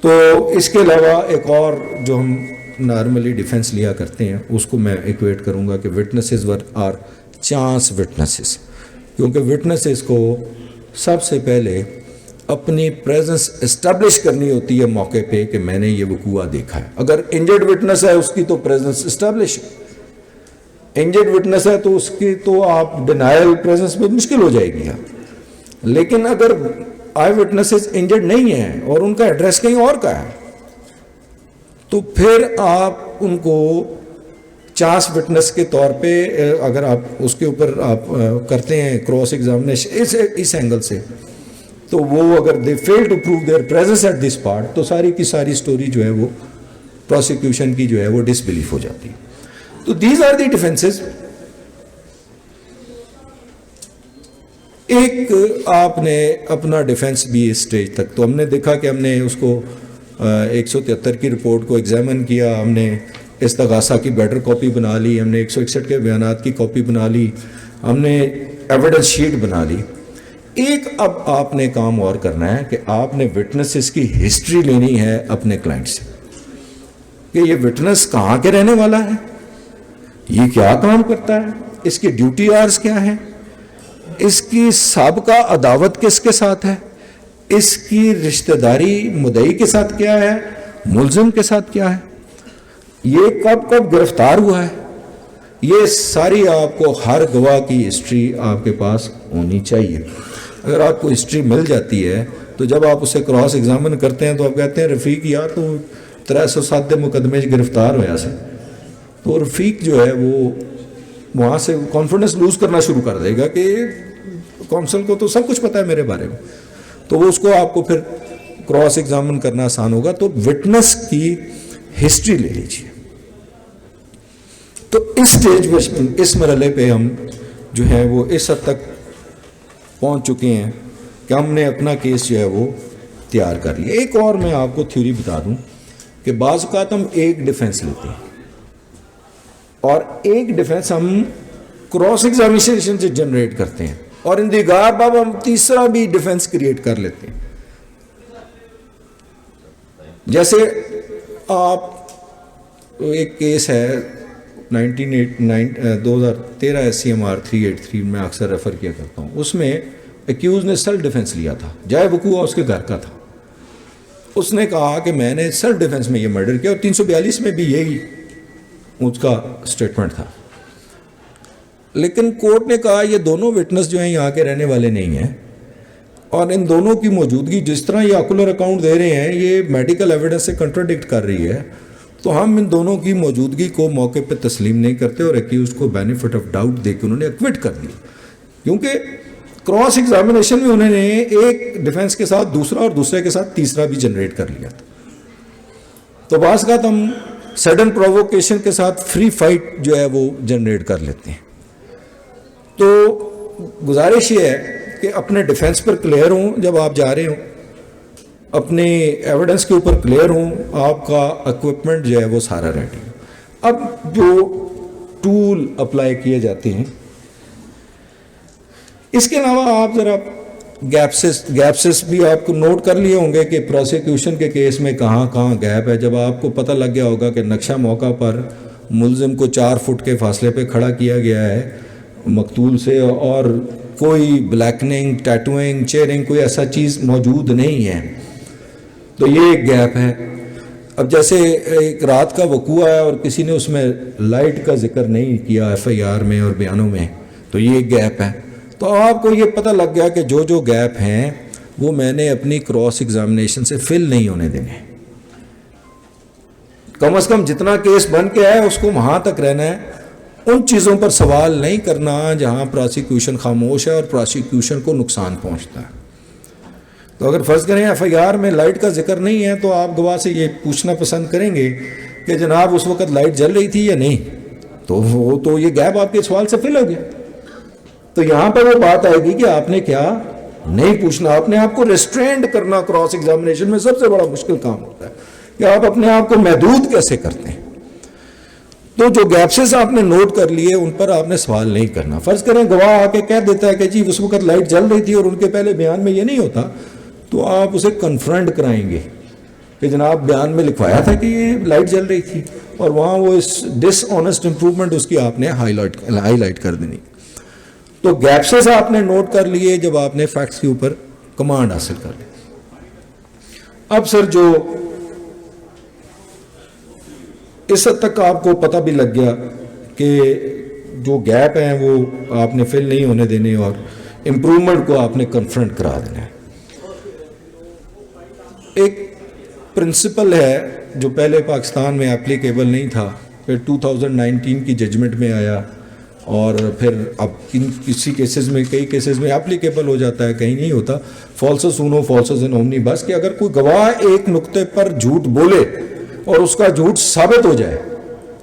تو اس کے علاوہ ایک اور جو ہم نارملی ڈیفینس لیا کرتے ہیں اس کو میں ایکویٹ کروں گا کہ وٹنسز آر چانس وٹنسز. کیونکہ وٹنسز کو سب سے پہلے اپنی پریزنس اسٹیبلش کرنی ہوتی ہے موقع پہ کہ میں نے یہ وقوع دیکھا ہے. اگر انجرڈ وٹنس ہے اس کی تو پریزنس اسٹیبلش ہے. انجرڈ وٹنس ہے تو اس کی تو آپ ڈینائل پریزنس میں مشکل ہو جائے گی. لیکن اگر آئی وٹنسز انجرڈ نہیں ہیں اور ان کا ایڈریس کہیں اور کا ہے تو پھر آپ ان کو چانس وٹنس کے طور پہ اگر آپ اس کے اوپر آپ کرتے ہیں کراس ایگزامینیشن اس اینگل سے تو وہ اگر they fail to prove their presence at this part تو ساری کی ساری سٹوری جو ہے وہ پروسیکیوشن کی جو ہے وہ ڈس بلیف ہو جاتی ہے. تو دیز آر دی ڈیفینسز. ایک آپ نے اپنا ڈیفینس بھی اس اسٹیج تک تو ہم نے دیکھا کہ ہم نے اس کو 173 کی رپورٹ کو ایگزامن کیا, ہم نے استغاثہ کی بیٹر کاپی بنا لی, ہم نے 161 کے بیانات کی کاپی بنا لی, ہم نے ایویڈنس شیٹ بنا لی. ایک اب آپ نے کام اور کرنا ہے کہ آپ نے وٹنسز کی ہسٹری لینی ہے اپنے کلائنٹ سے کہ یہ وٹنس کہاں کے رہنے والا ہے, یہ کیا کام کرتا ہے, اس کی ڈیوٹی آرز کیا ہے, اس کی سابقہ عداوت کس کے ساتھ ہے, اس کی رشتہ داری مدعی کے ساتھ کیا ہے, ملزم کے ساتھ کیا ہے, یہ کب کب گرفتار ہوا ہے. یہ ساری آپ کو ہر گواہ کی ہسٹری آپ کے پاس ہونی چاہیے. اگر آپ کو ہسٹری مل جاتی ہے تو جب آپ اسے کراس ایگزامن کرتے ہیں تو آپ کہتے ہیں رفیق یار تو 307 مقدمے گرفتار ہوا سے, تو رفیق جو ہے وہ وہاں سے کانفیڈنس لوز کرنا شروع کر دے گا کہ کونسل کو تو سب کچھ پتہ ہے میرے بارے میں, تو وہ اس کو آپ کو پھر کراس ایگزامن کرنا آسان ہوگا. تو وٹنس کی ہسٹری لے لیجیے. تو اس سٹیج پہ اس مرحلے پہ ہم جو ہے وہ اس حد تک پہنچ چکے ہیں کہ ہم نے اپنا کیس جو ہے وہ تیار کر لیا. ایک اور میں آپ کو تھیوری بتا دوں کہ بعض اوقات ہم ایک ڈیفینس لیتے ہیں اور ایک ڈیفینس ہم کراس ایگزامینیشن سے جنریٹ کرتے ہیں اور ان دی گار باب ہم تیسرا بھی ڈیفینس کریٹ کر لیتے ہیں. جیسے آپ ایک کیس ہے 2013 SCMR 383 میں اکثر ریفر کیا کرتا ہوں, اس میں ایکیوز نے سیلف ڈیفینس لیا تھا, جائے وقوع اس کے گھر کا تھا. اس نے کہا کہ میں نے سیلف ڈیفینس میں یہ مرڈر کیا, اور 342 میں بھی یہی اس کا اسٹیٹمنٹ تھا. لیکن کورٹ نے کہا یہ دونوں وٹنس جو ہیں یہاں کے رہنے والے نہیں ہیں اور ان دونوں کی موجودگی جس طرح یہ آکولر اکاؤنٹ دے رہے ہیں یہ میڈیکل ایویڈنس سے کنٹراڈکٹ کر رہی ہے, تو ہم ان دونوں کی موجودگی کو موقع پہ تسلیم نہیں کرتے اور ایکیوز کو بینیفٹ آف ڈاؤٹ دے کے انہوں نے ایکوٹ کر دیا. کیونکہ کراس ایگزامینیشن میں انہوں نے ایک ڈیفینس کے ساتھ دوسرا اور دوسرے کے ساتھ تیسرا بھی جنریٹ کر لیا تھا. تو بعض اوقات ہم سڈن پرووکیشن کے ساتھ فری فائٹ جو ہے وہ جنریٹ کر لیتے ہیں. تو گزارش یہ ہے کہ اپنے ڈیفینس پر کلیئر ہوں جب آپ جا رہے ہوں, اپنے ایویڈنس کے اوپر کلیئر ہوں, آپ کا اکوپمنٹ جو ہے وہ سارا ریڈی ہو. اب جو ٹول اپلائی کیے جاتے ہیں اس کے علاوہ آپ ذرا گیپسز بھی آپ کو نوٹ کر لیے ہوں گے کہ پروسیکیوشن کے کیس میں کہاں کہاں گیپ ہے. جب آپ کو پتہ لگ گیا ہوگا کہ نقشہ موقع پر ملزم کو 4 فٹ کے فاصلے پہ کھڑا کیا گیا ہے مقتول سے اور کوئی بلیکننگ, ٹیٹوئنگ, چیئرنگ کوئی ایسا چیز موجود نہیں ہے, تو یہ ایک گیپ ہے. اب جیسے ایک رات کا وقوع ہے اور کسی نے اس میں لائٹ کا ذکر نہیں کیا ایف آئی آر میں اور بیانوں میں، تو یہ ایک گیپ ہے. تو آپ کو یہ پتہ لگ گیا کہ جو گیپ ہیں وہ میں نے اپنی کراس ایگزامینیشن سے فل نہیں ہونے دینے. کم از کم جتنا کیس بن کے آئے اس کو وہاں تک رہنا ہے. ان چیزوں پر سوال نہیں کرنا جہاں پراسیکیوشن خاموش ہے اور پراسیکیوشن کو نقصان پہنچتا ہے. تو اگر فرض کریں ایف آئی آر میں لائٹ کا ذکر نہیں ہے تو آپ گواہ سے یہ پوچھنا پسند کریں گے کہ جناب اس وقت لائٹ جل رہی تھی یا نہیں، تو یہ گیپ آپ کے سوال سے فل ہو گیا. تو یہاں پر وہ بات آئے گی کہ آپ نے کیا نہیں پوچھنا. اپنے آپ کو ریسٹرینڈ کرنا کراس ایگزامینیشن میں سب سے بڑا مشکل کام ہوتا ہے کہ آپ اپنے آپ کو محدود کیسے کرتے ہیں. تو جو گیپسز آپ نے نوٹ کر لیے ان پر آپ نے سوال نہیں کرنا. فرض کریں گواہ آ کے کہہ دیتا ہے کہ جی اس وقت لائٹ جل رہی تھی اور ان کے پہلے بیان میں یہ نہیں ہوتا، تو آپ اسے کنفرنٹ کرائیں گے کہ جناب بیان میں لکھوایا تھا کہ یہ لائٹ جل رہی تھی، اور وہاں وہ اس ڈس آنیسٹ امپروومنٹ اس کی آپ نے ہائی لائٹ کر دینی. تو گیپسز آپ نے نوٹ کر لیے جب آپ نے فیکٹس کے اوپر کمانڈ حاصل کر لی. اب سر جو اس حد تک آپ کو پتہ بھی لگ گیا کہ جو گیپ ہیں وہ آپ نے فل نہیں ہونے دینے اور امپروومنٹ کو آپ نے کنفرنٹ کرا دینا ہے. ایک پرنسپل ہے جو پہلے پاکستان میں اپلیکیبل نہیں تھا، پھر 2019 کی ججمنٹ میں آیا، اور پھر اب کسی کیسز میں کئی کیسز میں اپلیکیبل ہو جاتا ہے، کہیں نہیں ہوتا. فالسس اونو فالسس ان اومنی بس، کہ اگر کوئی گواہ ایک نقطے پر جھوٹ بولے اور اس کا جھوٹ ثابت ہو جائے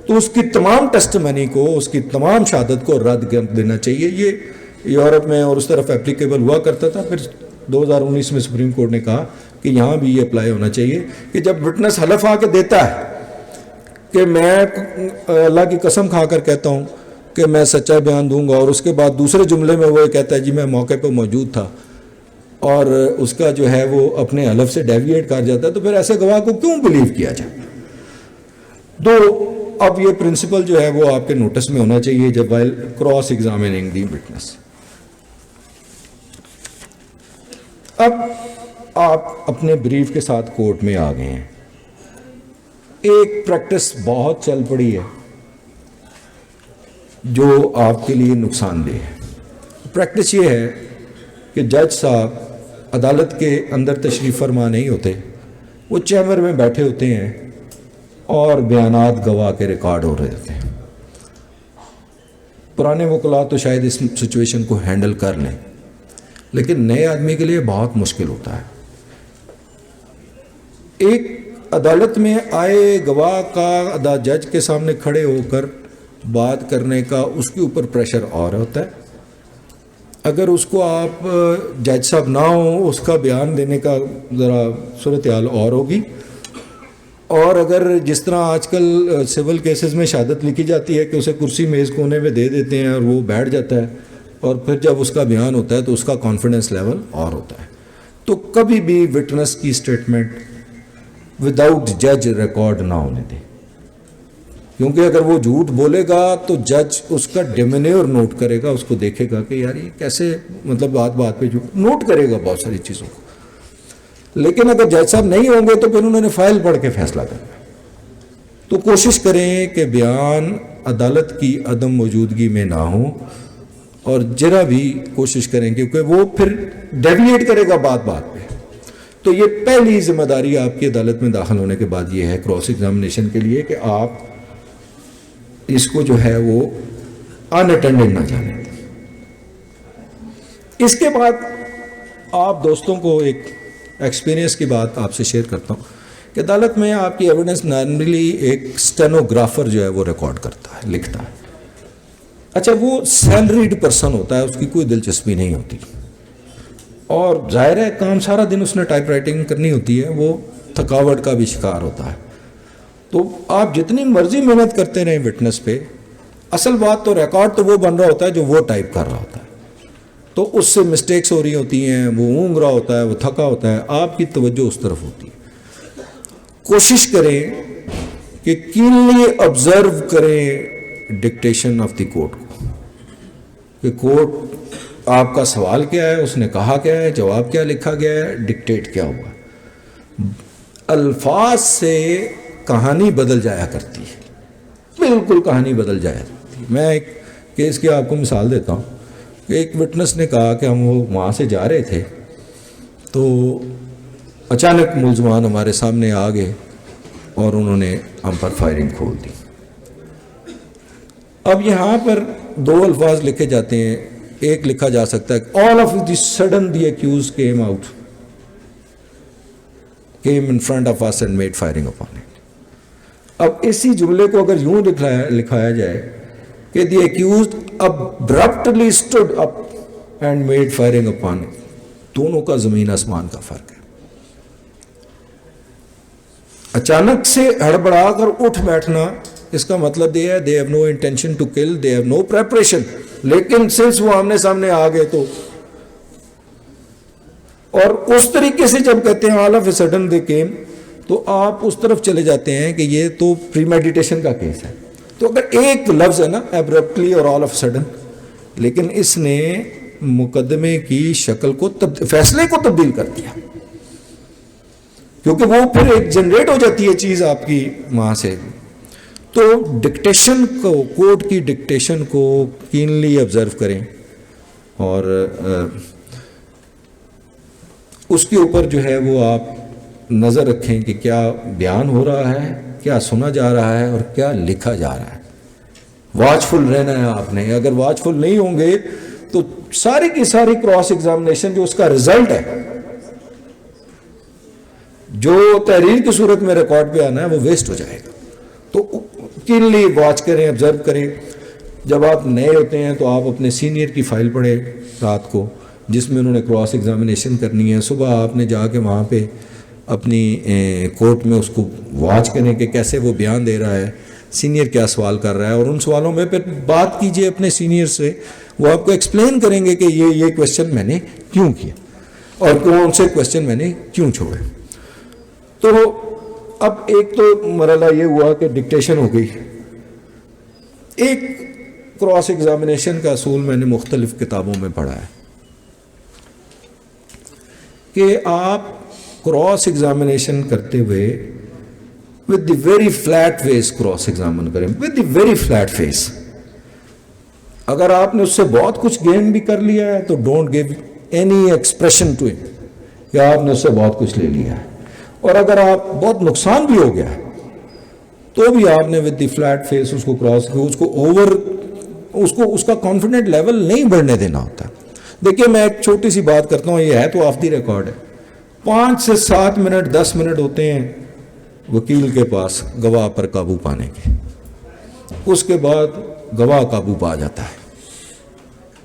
تو اس کی تمام ٹیسٹمنی کو، اس کی تمام شہادت کو رد کر دینا چاہیے. یہ یورپ میں اور اس طرف اپلیکیبل ہوا کرتا تھا. پھر 2019 میں سپریم کورٹ نے کہا کہ یہاں بھی یہ اپلائی ہونا چاہیے کہ جب وٹنس حلف آ کے دیتا ہے کہ میں اللہ کی قسم کھا کر کہتا ہوں کہ میں سچا بیان دوں گا، اور اس کے بعد دوسرے جملے میں وہ یہ کہتا ہے جی میں موقع پہ موجود تھا، اور اس کا جو ہے وہ اپنے حلف سے ڈیویٹ کر جاتا ہے، تو پھر ایسے گواہ کو کیوں بلیو کیا جائے؟ تو اب یہ پرنسپل جو ہے وہ آپ کے نوٹس میں ہونا چاہیے جب وائل کراس ایگزامننگ دی وٹنس. اب آپ اپنے بریف کے ساتھ کورٹ میں آ گئے ہیں. ایک پریکٹس بہت چل پڑی ہے جو آپ کے لیے نقصان دہ ہے. پریکٹس یہ ہے کہ جج صاحب عدالت کے اندر تشریف فرما نہیں ہوتے، وہ چیمبر میں بیٹھے ہوتے ہیں اور بیانات گواہ کے ریکارڈ ہو رہے ہوتے ہیں. پرانے وکلاء تو شاید اس سچویشن کو ہینڈل کر لیں، لیکن نئے آدمی کے لیے بہت مشکل ہوتا ہے. ایک عدالت میں آئے گواہ کا جج کے سامنے کھڑے ہو کر بات کرنے کا اس کے اوپر پریشر اور ہوتا ہے. اگر اس کو آپ جج صاحب نہ ہوں، اس کا بیان دینے کا ذرا صورتحال اور ہوگی. اور اگر جس طرح آج کل سول کیسز میں شہادت لکھی جاتی ہے کہ اسے کرسی میز کونے میں دے دیتے ہیں اور وہ بیٹھ جاتا ہے، اور پھر جب اس کا بیان ہوتا ہے تو اس کا کانفیڈنس لیول اور ہوتا ہے. تو کبھی بھی وٹنس کی اسٹیٹمنٹ وداؤٹ جج ریکارڈ نہ ہونے دیں، کیونکہ اگر وہ جھوٹ بولے گا تو جج اس کا ڈیمینیور نوٹ کرے گا، اس کو دیکھے گا کہ یار یہ کیسے، مطلب بات بات پہ جھوٹ نوٹ کرے گا بہت ساری چیزوں کو. لیکن اگر جج صاحب نہیں ہوں گے تو پھر انہوں نے فائل پڑھ کے فیصلہ کرنا. تو کوشش کریں کہ بیان عدالت کی عدم موجودگی میں نہ ہوں، اور ذرا بھی کوشش کریں کیونکہ وہ پھر ڈیویٹ کرے گا بات بات پہ. تو یہ پہلی ذمہ داری آپ کی عدالت میں داخل ہونے کے بعد یہ ہے کراس ایگزامینیشن کے لیے کہ آپ اس کو جو ہے وہ ان اٹینڈڈ نہ جانے. اس کے بعد آپ دوستوں کو ایک ایکسپیرینس کی بات آپ سے شیئر کرتا ہوں کہ عدالت میں آپ کی ایویڈنس نارملی ایک اسٹینوگرافر جو ہے وہ ریکارڈ کرتا ہے، لکھتا ہے. اچھا، وہ سیلریڈ پرسن ہوتا ہے، اس کی کوئی دلچسپی نہیں ہوتی، اور ظاہر ہے کام سارا دن اس نے ٹائپ رائٹنگ کرنی ہوتی ہے، وہ تھکاوٹ کا بھی شکار ہوتا ہے. تو آپ جتنی مرضی محنت کرتے رہیں وٹنس پہ، اصل بات تو ریکارڈ تو وہ بن رہا ہوتا ہے جو وہ ٹائپ کر رہا ہوتا ہے. تو اس سے مسٹیکس ہو رہی ہوتی ہیں، وہ اونگ رہا ہوتا ہے، وہ تھکا ہوتا ہے، آپ کی توجہ اس طرف ہوتی ہے. کوشش کریں کہ کینلی آبزرو کریں ڈکٹیشن آف دی کورٹ کو، کہ کورٹ آپ کا سوال کیا ہے، اس نے کہا کیا ہے، جواب کیا لکھا گیا ہے، ڈکٹیٹ کیا ہوا. الفاظ سے کہانی بدل جایا کرتی ہے، بالکل کہانی بدل جایا کرتی ہے. میں ایک کیس کی آپ کو مثال دیتا ہوں کہ ایک وٹنس نے کہا کہ ہم وہ وہاں سے جا رہے تھے تو اچانک ملزمان ہمارے سامنے آ گئے اور انہوں نے ہم پر فائرنگ کھول دی. اب یہاں پر دو الفاظ لکھے جاتے ہیں. ایک لکھا جا سکتا ہے all of the sudden the accused came out came in front of us and made firing upon it. اب اسی جملے کو اگر یوں لکھایا جائے کہ the accused abruptly stood up and made firing upon it. دونوں کا زمین آسمان کا فرق ہے. اچانک سے ہڑبڑا کر اٹھ بیٹھنا اس کا مطلب یہ ہے they have no intention to kill, they have no preparation. لیکن since وہ آمنے سامنے آ گئے تو اور اس طریقے سے جب کہتے ہیں all of a sudden they came تو آپ اس طرف چلے جاتے ہیں کہ یہ تو پری میڈیٹیشن کا کیس ہے. تو اگر ایک لفظ ہے نا abruptly اور all of a sudden، لیکن اس نے مقدمے کی شکل کو فیصلے کو تبدیل کر دیا، کیونکہ وہ پھر ایک جنریٹ ہو جاتی ہے چیز آپ کی وہاں سے. تو ڈکٹیشن کو، کورٹ کی ڈکٹیشن کو کینلی آبزرو کریں اور اس کے اوپر جو ہے وہ آپ نظر رکھیں کہ کیا بیان ہو رہا ہے، کیا سنا جا رہا ہے اور کیا لکھا جا رہا ہے. واچفل رہنا ہے آپ نے. اگر واچفل نہیں ہوں گے تو ساری کی ساری کراس ایگزامینیشن جو اس کا رزلٹ ہے، جو تحریر کی صورت میں ریکارڈ پہ آنا ہے، وہ ویسٹ ہو جائے گا. تو کینلی واچ کریں، آبزرو کریں. جب آپ نئے ہوتے ہیں تو آپ اپنے سینئر کی فائل پڑھیں رات کو، جس میں انہوں نے کراس ایگزامینیشن کرنی ہے. صبح آپ نے جا کے وہاں پہ اپنی کورٹ میں اس کو واچ کریں کہ کیسے وہ بیان دے رہا ہے، سینئر کیا سوال کر رہا ہے، اور ان سوالوں میں پھر بات کیجئے اپنے سینئر سے. وہ آپ کو ایکسپلین کریں گے کہ یہ کویشچن میں نے کیوں کیا اور کون سے کویشچن میں نے کیوں چھوڑے. تو اب ایک تو مرحلہ یہ ہوا کہ ڈکٹیشن ہو گئی. ایک کراس ایگزامینیشن کا اصول میں نے مختلف کتابوں میں پڑھا ہے کہ آپ کراس ایگزامینیشن کرتے ہوئے with the very flat face cross examine کریں, with the very flat face. اگر آپ نے اس سے بہت کچھ گین بھی کر لیا ہے تو don't give any expression to it کہ آپ نے اس سے بہت کچھ لے لیا ہے. اور اگر آپ بہت نقصان بھی ہو گیا ہے تو بھی آپ نے with the flat face اس کو کراس اس کا کانفیڈنٹ لیول نہیں بڑھنے دینا ہوتا. دیکھیے میں ایک چھوٹی سی بات کرتا ہوں، یہ ہے تو آف دی ریکارڈ ہے. 5 سے 7 منٹ 10 منٹ ہوتے ہیں وکیل کے پاس گواہ پر قابو پانے کے. اس کے بعد گواہ قابو پا جاتا ہے.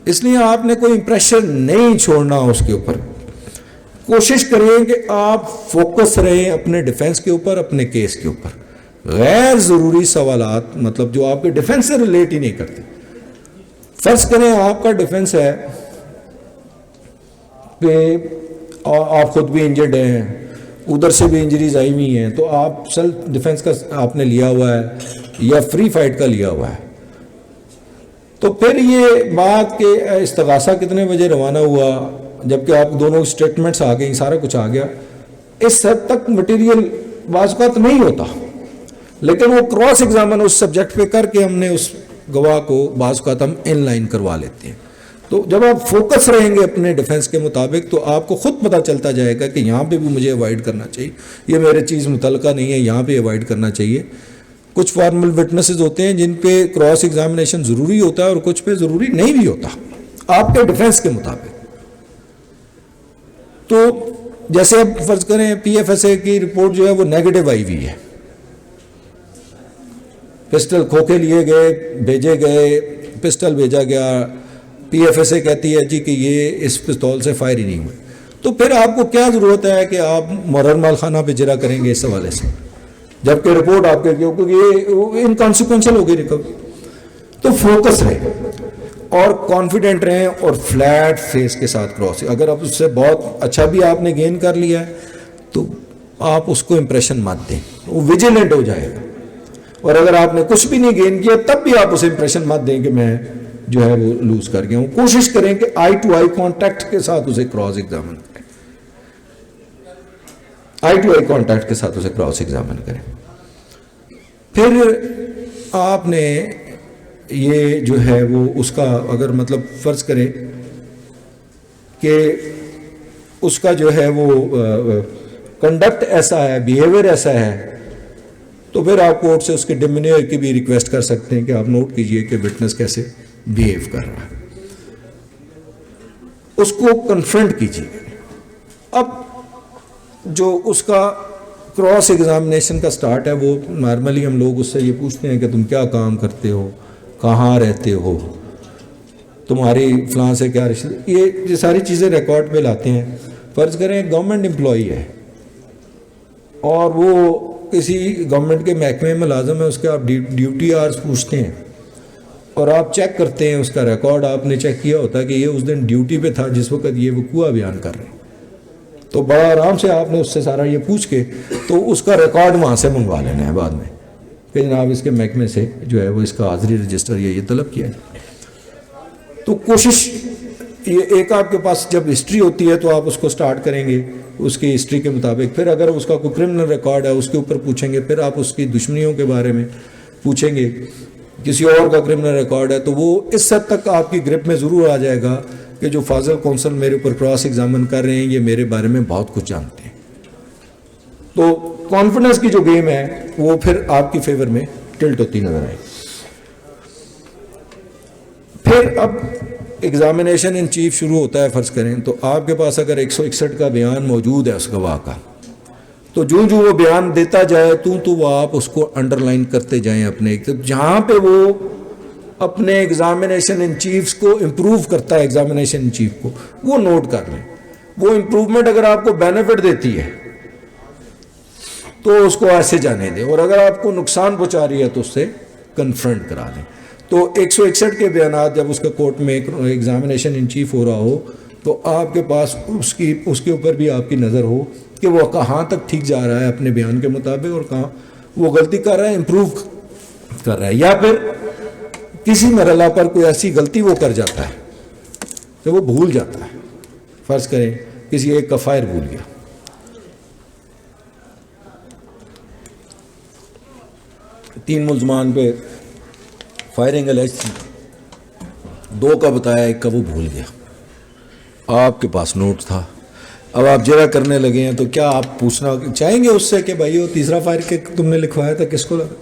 اس لیے آپ نے کوئی امپریشن نہیں چھوڑنا اس کے اوپر. کوشش کریں کہ آپ فوکس رہیں اپنے ڈیفنس کے اوپر، اپنے کیس کے اوپر. غیر ضروری سوالات، مطلب جو آپ کے ڈیفنس سے ریلیٹ ہی نہیں کرتے. فرض کریں آپ کا ڈیفنس ہے کہ آپ خود بھی انجرڈ ہیں، ادھر سے بھی انجریز آئی ہوئی ہیں، تو آپ سیلف ڈیفنس کا آپ نے لیا ہوا ہے یا فری فائٹ کا لیا ہوا ہے. تو پھر یہ بات کہ استغاثہ کتنے بجے روانہ ہوا، جبکہ آپ دونوں اسٹیٹمنٹس آ گئی، سارا کچھ آ گیا، اس حد تک مٹیریل بعض اوقات نہیں ہوتا. لیکن وہ کراس ایگزامن اس سبجیکٹ پہ کر کے ہم نے اس گواہ کو بعض اوقات ہم ان لائن کروا لیتے ہیں. تو جب آپ فوکس رہیں گے اپنے ڈیفنس کے مطابق تو آپ کو خود پتہ چلتا جائے گا کہ یہاں پہ بھی مجھے اوائڈ کرنا چاہیے، یہ میرے چیز متعلقہ نہیں ہے، یہاں پہ اوائڈ کرنا چاہیے. کچھ فارمل وٹنسز ہوتے ہیں جن پہ کراس ایگزامینیشن ضروری ہوتا ہے اور کچھ پہ ضروری نہیں بھی ہوتا آپ کے ڈیفنس کے مطابق. تو جیسے اب فرض کریں پی ایف ایس اے کی رپورٹ جو ہے وہ نیگیٹو آئی ہوئی ہے، پسٹل کھوکھے لیے گئے، بھیجے گئے، پسٹل بھیجا گیا، پی ایف ایس اے کہتی ہے جی کہ یہ اس پستول سے فائر ہی نہیں ہوئے. تو پھر آپ کو کیا ضرورت ہے کہ آپ مرر مال خانہ پہ جرا کریں گے اس حوالے سے، جبکہ رپورٹ آپ کے کیونکہ یہ انکانسیکوینشل ہو گئی ریکوری. تو فوکس رہیں اور کانفیڈنٹ رہیں اور فلیٹ فیس کے ساتھ کراس. اگر آپ اس سے بہت اچھا بھی آپ نے گین کر لیا ہے تو آپ اس کو امپریشن مت دیں، وہ ویجیلنٹ ہو جائے گا. اور اگر آپ نے کچھ بھی نہیں گین کیا تب بھی آپ اسے امپریشن مت دیں کہ میں جو ہے وہ لوز کر گیا ہوں. کوشش کریں کہ آئی ٹو آئی کانٹیکٹ کے ساتھ اسے کراس ایگزامن کریں، آئی ٹو آئی کانٹیکٹ کے ساتھ اسے کراس ایگزامن کریں. پھر آپ نے یہ جو ہے وہ اس کا اگر مطلب فرض کریں کہ اس کا جو ہے وہ کنڈکٹ ایسا ہے، بیہیویئر ایسا ہے، تو پھر آپ کورٹ سے اس کے ڈیمینر کی بھی ریکویسٹ کر سکتے ہیں کہ آپ نوٹ کیجئے کہ وٹنس کیسے بیہیو کر رہا ہے، اس کو کنفرنٹ کیجیے۔ اب جو اس کا کراس ایگزامینیشن کا سٹارٹ ہے وہ نارملی ہم لوگ اس سے یہ پوچھتے ہیں کہ تم کیا کام کرتے ہو، کہاں رہتے ہو، تمہاری فلاں سے کیا رشتے، یہ ساری چیزیں ریکارڈ پہ لاتے ہیں۔ فرض کریں گورنمنٹ امپلائی ہے اور وہ کسی گورنمنٹ کے محکمے میں ملازم ہے، اس کے آپ ڈیوٹی آرز پوچھتے ہیں اور آپ چیک کرتے ہیں اس کا ریکارڈ، آپ نے چیک کیا ہوتا ہے کہ یہ اس دن ڈیوٹی پہ تھا جس وقت یہ وقوع بیان کر رہے ہیں، تو بڑا آرام سے آپ نے اس سے سارا یہ پوچھ کے تو اس کا ریکارڈ وہاں سے منگوا لینا ہے بعد میں کہ جناب اس کے محکمے سے جو ہے وہ اس کا حاضری رجسٹر یہ طلب کیا ہے۔ تو کوشش یہ ایک آپ کے پاس جب ہسٹری ہوتی ہے تو آپ اس کو سٹارٹ کریں گے اس کی ہسٹری کے مطابق، پھر اگر اس کا کوئی کرمنل ریکارڈ ہے اس کے اوپر پوچھیں گے، پھر آپ اس کی دشمنیوں کے بارے میں پوچھیں گے، کسی اور کا کرمنل ریکارڈ ہے، تو وہ اس حد تک آپ کی گرپ میں ضرور آ جائے گا کہ جو فاضل کونسل میرے اوپر کراس ایگزامن کر رہے ہیں یہ میرے بارے میں بہت کچھ جانتے ہیں۔ تو کانفیڈنس کی جو گیم ہے وہ پھر آپ کی فیور میں ٹلٹ ہوتی نظر آئے۔ پھر اب ایگزامینیشن ان چیف شروع ہوتا ہے، فرض کریں تو آپ کے پاس اگر 161 کا بیان موجود ہے اس گواہ کا، تو جو وہ بیان دیتا جائے تو وہ آپ اس کو انڈر لائن کرتے جائیں اپنے جہاں پہ وہ اپنے ایگزامینیشن ان چیفز کو امپروو کرتا ہے، ایگزامینیشن ان چیف کو وہ نوٹ کر لیں۔ وہ امپروومنٹ اگر آپ کو بینیفٹ دیتی ہے تو اس کو ایسے جانے دیں، اور اگر آپ کو نقصان پہنچا رہی ہے تو اس سے کنفرنٹ کرا دیں۔ تو 161 کے بیانات جب اس کا کورٹ میں ایگزامینیشن ان چیف ہو رہا ہو تو آپ کے پاس اس کے اوپر بھی آپ کی نظر ہو کہ وہ کہاں تک ٹھیک جا رہا ہے اپنے بیان کے مطابق اور کہاں وہ غلطی کر رہا ہے، امپروو کر رہا ہے، یا پھر کسی مرحلہ پر کوئی ایسی غلطی وہ کر جاتا ہے کہ وہ بھول جاتا ہے۔ فرض کریں کسی ایک کا فائر بھول گیا، تین ملزمان پہ فائرنگ الیج تھی، دو کا بتایا ایک کا وہ بھول گیا، آپ کے پاس نوٹ تھا، اب آپ جرا کرنے لگے ہیں تو کیا آپ پوچھنا چاہیں گے اس سے کہ بھائی وہ تیسرا فائر کہ تم نے لکھوایا تھا کس کو لگا؟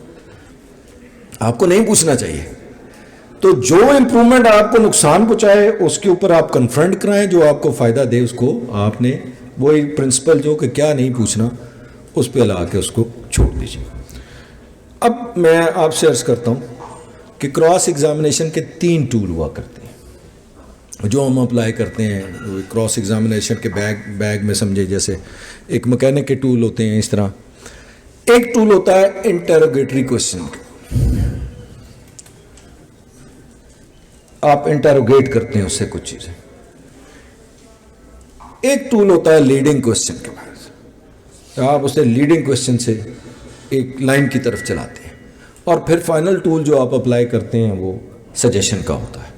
آپ کو نہیں پوچھنا چاہیے۔ تو جو امپروومنٹ آپ کو نقصان پہنچائے اس کے اوپر آپ کنفرنٹ کرائیں، جو آپ کو فائدہ دے اس کو آپ نے وہی پرنسپل جو کہ کیا نہیں پوچھنا اس پہ لا کے اس کو چھوڑ دیجیے۔ اب میں آپ سے عرض کرتا ہوں کہ کراس ایگزامینیشن کے 3 ٹول ہوا کرتے ہیں جو ہم اپلائی کرتے ہیں کراس ایگزامینیشن کے بیگ میں، سمجھے جیسے ایک مکینک کے ٹول ہوتے ہیں اس طرح۔ ایک ٹول ہوتا ہے انٹروگیٹری کوشچن، آپ انٹروگیٹ کرتے ہیں اس سے کچھ چیزیں۔ ایک ٹول ہوتا ہے لیڈنگ کوشچن کے بعد، آپ اسے لیڈنگ کوشچن سے ایک لائن کی طرف چلاتے ہیں، اور پھر فائنل ٹول جو آپ اپلائی کرتے ہیں وہ سجیشن کا ہوتا ہے۔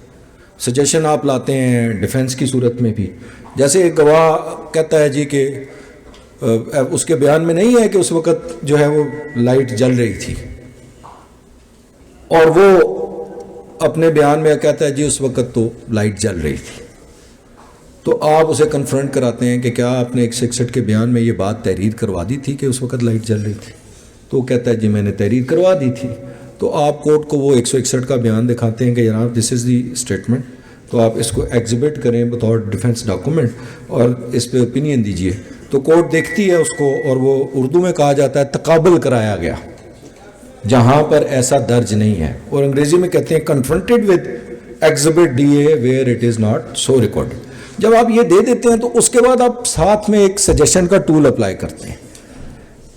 سجیشن آپ لاتے ہیں ڈیفنس کی صورت میں بھی، جیسے ایک گواہ کہتا ہے جی کہ اس کے بیان میں نہیں ہے کہ اس وقت جو ہے وہ لائٹ جل رہی تھی، اور وہ اپنے بیان میں کہتا ہے جی اس وقت تو لائٹ جل رہی تھی، تو آپ اسے کنفرنٹ کراتے ہیں کہ کیا آپ نے 161 کے بیان میں یہ بات تحریر کروا دی تھی کہ اس وقت لائٹ جل رہی تھی؟ تو وہ کہتا ہے جی میں نے تحریر کروا دی تھی۔ تو آپ کورٹ کو وہ 161 کا بیان دکھاتے ہیں کہ جناب دس از دی اسٹیٹمنٹ، تو آپ اس کو ایگزیبٹ کریں بطور ڈیفنس ڈاکومنٹ اور اس پہ اوپینین دیجئے۔ تو کورٹ دیکھتی ہے اس کو، اور وہ اردو میں کہا جاتا ہے تقابل کرایا گیا جہاں پر ایسا درج نہیں ہے، اور انگریزی میں کہتے ہیں confronted with exhibit D A where it is not so recorded. جب آپ یہ دے دیتے ہیں تو اس کے بعد آپ ساتھ میں ایک سجیشن کا ٹول اپلائی کرتے ہیں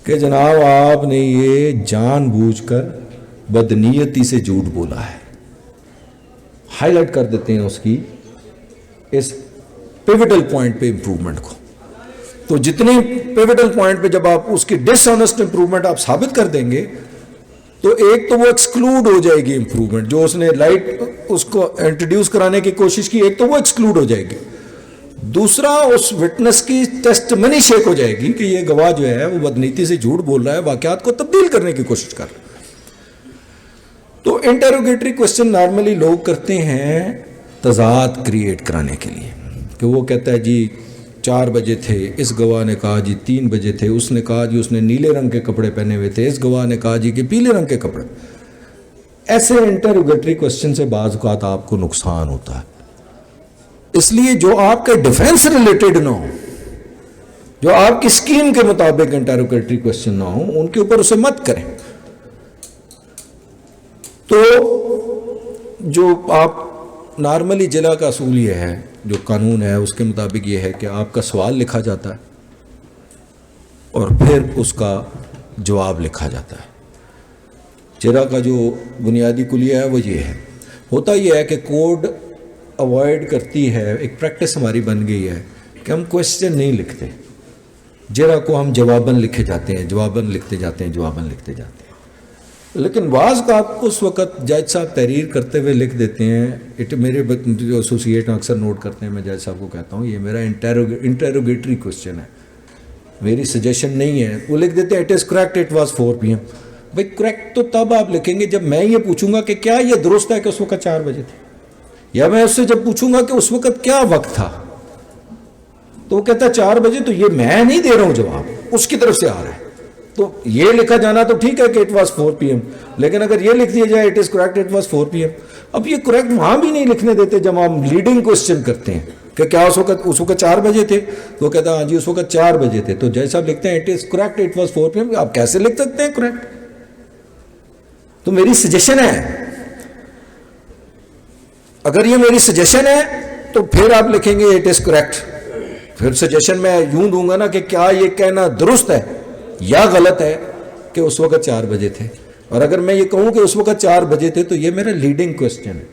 کہ جناب آپ نے یہ جان بوجھ کر بدنیتی سے جھوٹ بولا ہے، ہائی لائٹ کر دیتے ہیں اس کی اس پیوٹل پوائنٹ پہ امپروومنٹ کو۔ تو جتنے پیوٹل پوائنٹ پہ جب آپ اس کی ڈس آنیسٹ امپروومنٹ آپ ثابت کر دیں گے تو ایک تو وہ ایکسکلوڈ ہو جائے گی امپروومنٹ جو اس نے لائٹ اس کو انٹروڈیوس کرانے کی کوشش کی، ایک تو وہ ایکسکلوڈ ہو جائے گی، دوسرا اس وٹنس کی ٹیسٹ منی شیک ہو جائے گی کہ یہ گواہ جو ہے وہ بدنیتی سے جھوٹ بول رہا ہے، واقعات کو تبدیل کرنے کی کوشش کر رہا ہے۔ تو انٹروگیٹری کوشچن نارملی لوگ کرتے ہیں تضاد کریٹ کرانے کے لیے، کہ وہ کہتا ہے جی 4 بجے تھے، اس گواہ نے کہا جی 3 بجے تھے، اس نے کہا جی اس نے نیلے رنگ کے کپڑے پہنے ہوئے تھے، اس گواہ نے کہا جی کہ پیلے رنگ کے کپڑے. ایسے انٹروگیٹری کوشچن سے بعض اوقات آپ کو نقصان ہوتا ہے. اس لیے جو آپ کے ڈیفینس ریلیٹڈ نہ ہو، جو آپ کی اسکیم کے مطابق انٹروگیٹری کوشچن نہ ہو، ان کے اوپر اسے مت کریں. تو جو آپ نارملی ضلع کا اصول یہ ہے، جو قانون ہے اس کے مطابق یہ ہے کہ آپ کا سوال لکھا جاتا ہے اور پھر اس کا جواب لکھا جاتا ہے. ضلع کا جو بنیادی کلیہ ہے وہ یہ ہے. ہوتا یہ ہے کہ کوڈ اوائڈ کرتی ہے، ایک پریکٹس ہماری بن گئی ہے کہ ہم کوشچن نہیں لکھتے، ضلع کو ہم جواباً لکھے جاتے ہیں، جواباً لکھتے جاتے ہیں، جواباً لکھتے جاتے ہیں. لیکن بعض کا اس وقت جج صاحب تحریر کرتے ہوئے لکھ دیتے ہیں. میرے جو ایسوسیٹ اکثر نوٹ کرتے ہیں، میں جج صاحب کو کہتا ہوں یہ میرا انٹروگیٹری کوشچن ہے، میری سجیشن نہیں ہے. وہ لکھ دیتے ہیں it is correct it was 4 PM. بھائی کریکٹ تو تب آپ لکھیں گے جب میں یہ پوچھوں گا کہ کیا یہ درست ہے کہ اس وقت 4 بجے تھے، یا میں اس سے جب پوچھوں گا کہ اس وقت کیا وقت تھا. تو وہ کہتا ہے 4 بجے. تو یہ میں نہیں دے رہا ہوں جواب، اس کی طرف سے آ رہا ہے. تو یہ لکھا جانا تو ٹھیک ہے کہ اٹ واز 4 PM، لیکن اگر یہ لکھ دیا جائے it is correct it was 4 PM. اب یہ کریکٹ وہاں بھی نہیں لکھنے دیتے جب ہم لیڈنگ کوشچن کرتے ہیں کہ کیا اس وقت 4 بجے تھے. تو کہتا ہے ہاں جی اس وقت 4 بجے تھے. تو جج صاحب لکھتے ہیں it is correct it was 4 PM. آپ کیسے لکھ سکتے ہیں کریکٹ؟ تو میری سجیشن ہے. اگر یہ میری سجیشن ہے تو پھر آپ لکھیں گے اٹ از کریکٹ. پھر سجیشن میں یوں دوں گا نا کہ کیا یہ کہنا درست ہے یا غلط ہے کہ اس وقت 4 بجے تھے. اور اگر میں یہ کہوں کہ اس وقت 4 بجے تھے تو یہ میرا لیڈنگ کوشچن ہے.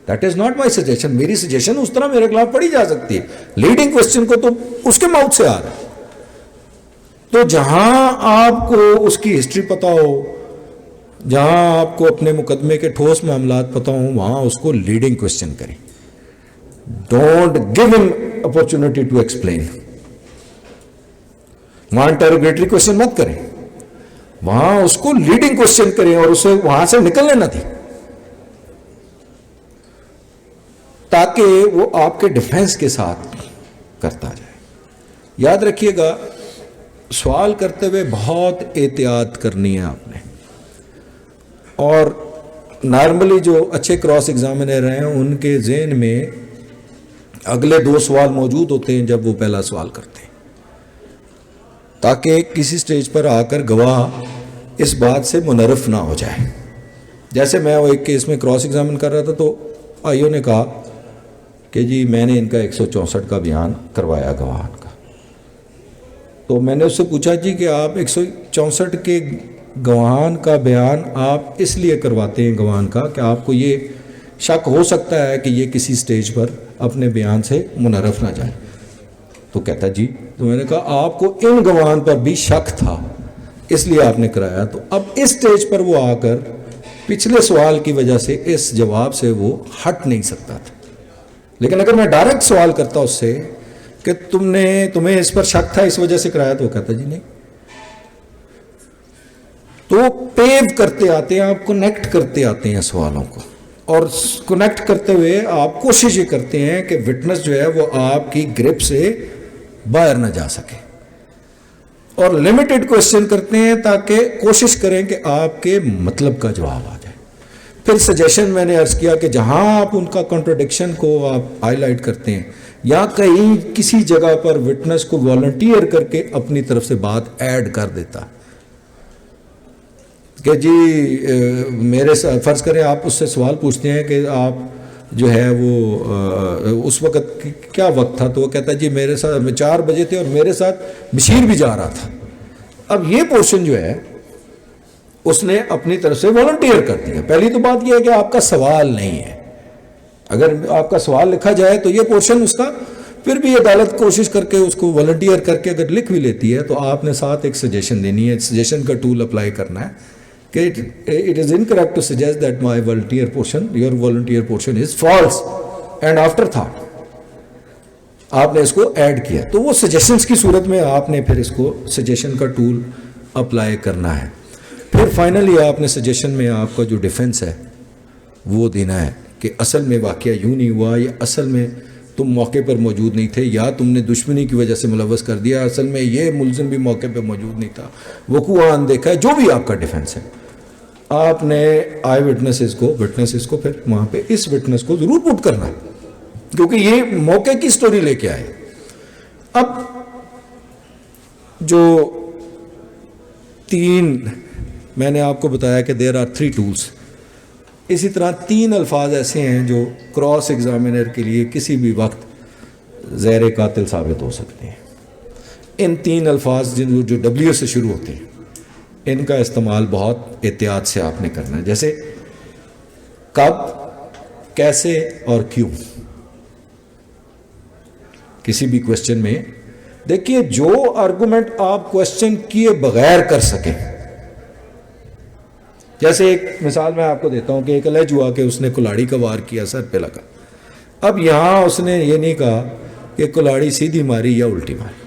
That is not my suggestion. میری سجیشن اس طرح میرے خلاف پڑھی جا سکتی ہے. لیڈنگ کوشچن کو تو اس کے ماؤتھ سے آ رہا ہے. تو جہاں آپ کو اس کی ہسٹری پتا ہو، جہاں آپ کو اپنے مقدمے کے ٹھوس معاملات پتا ہوں، وہاں اس کو لیڈنگ کوشچن کریں. ڈونٹ گیو ہم اپرچونٹی ٹو ایکسپلین. وہاں انٹروگیٹری کوشچن مت کریں، وہاں اس کو لیڈنگ کوشچن کریں اور اسے وہاں سے نکلنے نہ دیں، تاکہ وہ آپ کے ڈیفینس کے ساتھ کرتا جائے. یاد رکھیے گا سوال کرتے ہوئے بہت احتیاط کرنی ہے آپ نے. اور نارملی جو اچھے کراس ایگزامینر ہیں ان کے ذہن میں اگلے 2 سوال موجود ہوتے ہیں جب وہ پہلا سوال کرتے ہیں، تاکہ کسی سٹیج پر آ کر گواہ اس بات سے منحرف نہ ہو جائے. جیسے میں وہ ایک کیس میں کراس ایگزامن کر رہا تھا تو آئیو نے کہا کہ جی میں نے ان کا 164 کا بیان کروایا گواہان کا. تو میں نے اس سے پوچھا جی کہ آپ 164 کے گواہان کا بیان آپ اس لیے کرواتے ہیں گواہان کا کہ آپ کو یہ شک ہو سکتا ہے کہ یہ کسی سٹیج پر اپنے بیان سے منحرف نہ جائے. تو کہتا جی. تو میں نے کہا آپ کو ان گواہان پر بھی شک تھا اس لیے آپ نے کرایا. تو اب اس سٹیج پر وہ آ کر پچھلے سوال کی وجہ سے اس جواب سے وہ ہٹ نہیں سکتا تھا. لیکن اگر میں ڈائریکٹ سوال کرتا اس سے کہ تمہیں اس پر شک تھا اس وجہ سے کرایا، تو وہ کہتا جی نہیں. تو پیو کرتے آتے ہیں، آپ کنیکٹ کرتے آتے ہیں سوالوں کو، اور کنیکٹ کرتے ہوئے آپ کوشش یہ کرتے ہیں کہ وٹنس جو ہے وہ آپ کی گرپ سے باہر نہ جا سکے، اور لمیٹڈ کوشچن کرتے ہیں تاکہ کوشش کریں کہ آپ کے مطلب کا جواب آ جائے. پھر سجیشن میں نے عرض کیا کہ جہاں آپ ان کا کنٹراڈکشن کو آپ ہائی لائٹ کرتے ہیں یا کہیں کسی جگہ پر وٹنس کو والنٹیئر کر کے اپنی طرف سے بات ایڈ کر دیتا کہ جی میرے فرض کریں آپ اس سے سوال پوچھتے ہیں کہ آپ جو ہے وہ اس وقت کیا وقت تھا، تو وہ کہتا ہے جی میرے ساتھ 4 بجے تھے اور میرے ساتھ بشیر بھی جا رہا تھا. اب یہ پورشن جو ہے اس نے اپنی طرف سے والنٹیئر کر دیا. پہلی تو بات یہ ہے کہ آپ کا سوال نہیں ہے. اگر آپ کا سوال لکھا جائے تو یہ پورشن اس کا پھر بھی عدالت کوشش کر کے اس کو والنٹیئر کر کے اگر لکھ بھی لیتی ہے تو آپ نے ساتھ ایک سجیشن دینی ہے. سجیشن کا ٹول اپلائی کرنا ہے کہ it is incorrect to suggest that my volunteer portion, your volunteer portion is false and after thought. آپ نے اس کو ایڈ کیا تو وہ سجیشنز کی صورت میں آپ نے پھر اس کو سجیشن کا ٹول اپلائی کرنا ہے. پھر فائنلی آپ نے سجیشن میں آپ کا جو ڈیفنس ہے وہ دینا ہے کہ اصل میں واقعہ یوں نہیں ہوا، یا اصل میں تم موقع پر موجود نہیں تھے، یا تم نے دشمنی کی وجہ سے ملوث کر دیا، اصل میں یہ ملزم بھی موقع پہ موجود نہیں تھا، وقوع ان دیکھا ہے، جو بھی آپ کا ڈیفنس ہے، آپ نے آئی وٹنسز کو پھر وہاں پہ اس وٹنس کو ضرور پٹ کرنا ہے، کیونکہ یہ موقع کی سٹوری لے کے آئے۔ اب جو 3 میں نے آپ کو بتایا کہ دیر آر 3 ٹولس، اسی طرح 3 الفاظ ایسے ہیں جو کراس ایگزامینر کے لیے کسی بھی وقت زہر قاتل ثابت ہو سکتے ہیں۔ ان 3 الفاظ جو ڈبلیو سے شروع ہوتے ہیں، ان کا استعمال بہت احتیاط سے آپ نے کرنا ہے، جیسے کب، کیسے اور کیوں۔ کسی بھی کوشچن میں دیکھیے جو آرگومنٹ آپ کوشچن کیے بغیر کر سکیں، جیسے ایک مثال میں آپ کو دیتا ہوں کہ ایک الج ہوا کہ اس نے کلاڑی کا وار کیا، سر پہ لگا۔ اب یہاں اس نے یہ نہیں کہا کہ کلاڑی سیدھی ماری یا الٹی ماری،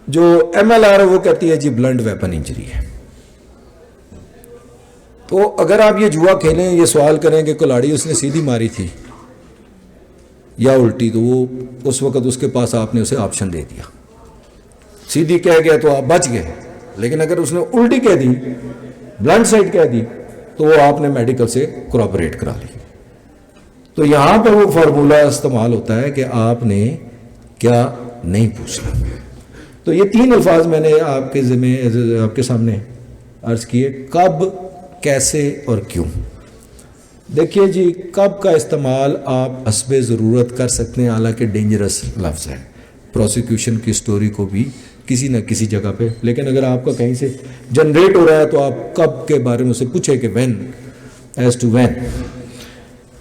جو ایم ایل آر ہے وہ کہتی ہے جی بلنٹ ویپن انجری ہے۔ تو اگر آپ یہ جوا کھیلیں، یہ سوال کریں کہ کلاڑی اس نے سیدھی ماری تھی یا الٹی، تو وہ اس وقت اس کے پاس آپ نے اسے آپشن دے دیا، سیدھی کہہ گیا تو آپ بچ گئے، لیکن اگر اس نے الٹی کہہ دی، بلنٹ سائڈ کہہ دی، تو وہ آپ نے میڈیکل سے کورابریٹ کرا لی۔ تو یہاں پر وہ فارمولہ استعمال ہوتا ہے کہ آپ نے کیا نہیں پوچھنا۔ تو یہ 3 الفاظ میں نے آپ کے سامنے عرض کیے، کب، کیسے اور کیوں۔ دیکھیے جی، کب کا استعمال آپ حسب ضرورت کر سکتے ہیں، حالانکہ ڈینجرس لفظ ہے پروسیکیوشن کی سٹوری کو بھی کسی نہ کسی جگہ پہ، لیکن اگر آپ کا کہیں سے جنریٹ ہو رہا ہے تو آپ کب کے بارے میں سے پوچھیں کہ وین، ایز ٹو وین۔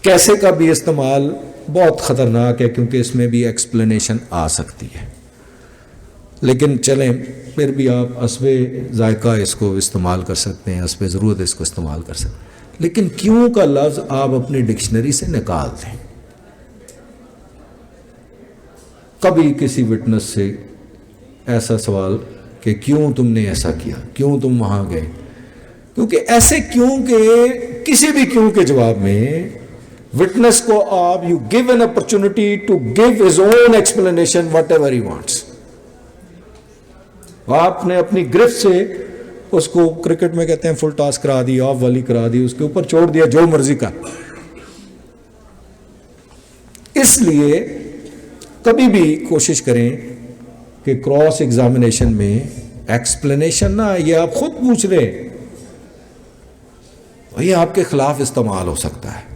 کیسے کا بھی استعمال بہت خطرناک ہے، کیونکہ اس میں بھی ایکسپلینیشن آ سکتی ہے، لیکن چلیں پھر بھی آپ حسب ذائقہ اس کو استعمال کر سکتے ہیں، حسب ضرورت اس کو استعمال کر سکتے ہیں۔ لیکن کیوں کا لفظ آپ اپنی ڈکشنری سے نکال دیں۔ کبھی کسی وٹنس سے ایسا سوال کہ کیوں تم نے ایسا کیا، کیوں تم وہاں گئے، کیونکہ ایسے کیوں کے کسی بھی کیوں کے جواب میں وٹنس کو آپ you give an opportunity to give his own explanation whatever he wants. آپ نے اپنی گرفت سے اس کو کرکٹ میں کہتے ہیں فل ٹاس کرا دی، آف والی کرا دی، اس کے اوپر چھوڑ دیا جو مرضی کا۔ اس لیے کبھی بھی کوشش کریں کہ کراس ایگزامینیشن میں ایکسپلینیشن نہ، یہ آپ خود پوچھ رہے ہیں، یہ آپ کے خلاف استعمال ہو سکتا ہے۔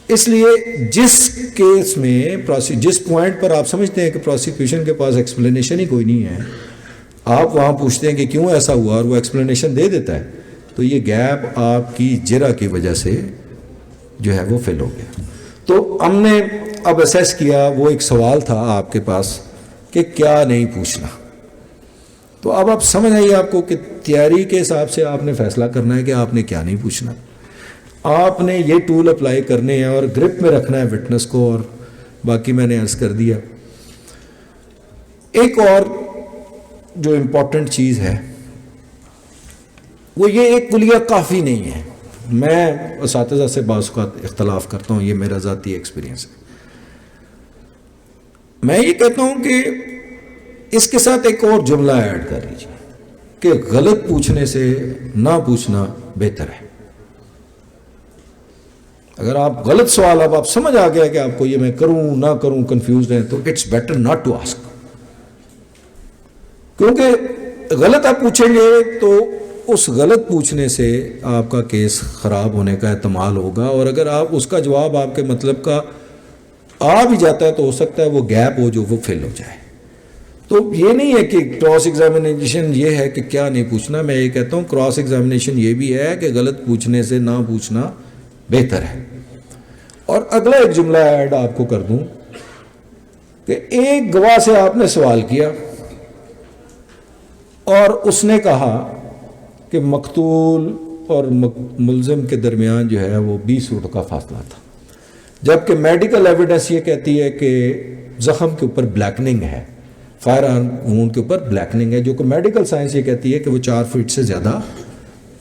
اس لیے جس کیس میں جس پوائنٹ پر آپ سمجھتے ہیں کہ پروسیکیوشن کے پاس ایکسپلینیشن ہی کوئی نہیں ہے، آپ وہاں پوچھتے ہیں کہ کیوں ایسا ہوا اور وہ ایکسپلینیشن دے دیتا ہے، تو یہ گیپ آپ کی جرا کی وجہ سے جو ہے وہ فل ہو گیا۔ تو ہم نے اب اسیس کیا، وہ ایک سوال تھا آپ کے پاس کہ کیا نہیں پوچھنا، تو اب آپ سمجھ آئیے آپ کو کہ تیاری کے حساب سے آپ نے فیصلہ کرنا ہے کہ آپ نے کیا نہیں پوچھنا۔ آپ نے یہ ٹول اپلائی کرنے ہیں اور گرپ میں رکھنا ہے وٹنس کو، اور باقی میں نے عرض کر دیا۔ ایک اور جو امپورٹنٹ چیز ہے وہ یہ، ایک کلیہ کافی نہیں ہے۔ میں اساتذہ سے بعض اوقات اختلاف کرتا ہوں، یہ میرا ذاتی ایکسپیرینس ہے۔ میں یہ کہتا ہوں کہ اس کے ساتھ ایک اور جملہ ایڈ کر لیجیے کہ غلط پوچھنے سے نہ پوچھنا بہتر ہے۔ اگر آپ غلط سوال اب آپ سمجھ آ گیا کہ آپ کو یہ میں کروں نہ کروں کنفیوزڈ ہیں، تو it's better not to ask, کیونکہ غلط آپ پوچھیں گے تو اس غلط پوچھنے سے آپ کا کیس خراب ہونے کا احتمال ہوگا، اور اگر آپ اس کا جواب آپ کے مطلب کا آ بھی جاتا ہے تو ہو سکتا ہے وہ گیپ ہو جو وہ فل ہو جائے۔ تو یہ نہیں ہے کہ کراس ایگزامینیشن یہ ہے کہ کیا نہیں پوچھنا، میں یہ کہتا ہوں کراس ایگزامینیشن یہ بھی ہے کہ غلط پوچھنے سے نہ پوچھنا بہتر ہے۔ اور اگلا ایک جملہ ایڈ آپ کو کر دوں کہ ایک گواہ سے آپ نے سوال کیا اور اس نے کہا کہ مقتول اور ملزم کے درمیان جو ہے وہ 20 فٹ کا فاصلہ تھا، جبکہ میڈیکل ایویڈنس یہ کہتی ہے کہ زخم کے اوپر بلیکننگ ہے، فائر آرم وونڈ کے اوپر بلیکننگ ہے، جو کہ میڈیکل سائنس یہ کہتی ہے کہ وہ 4 فٹ سے زیادہ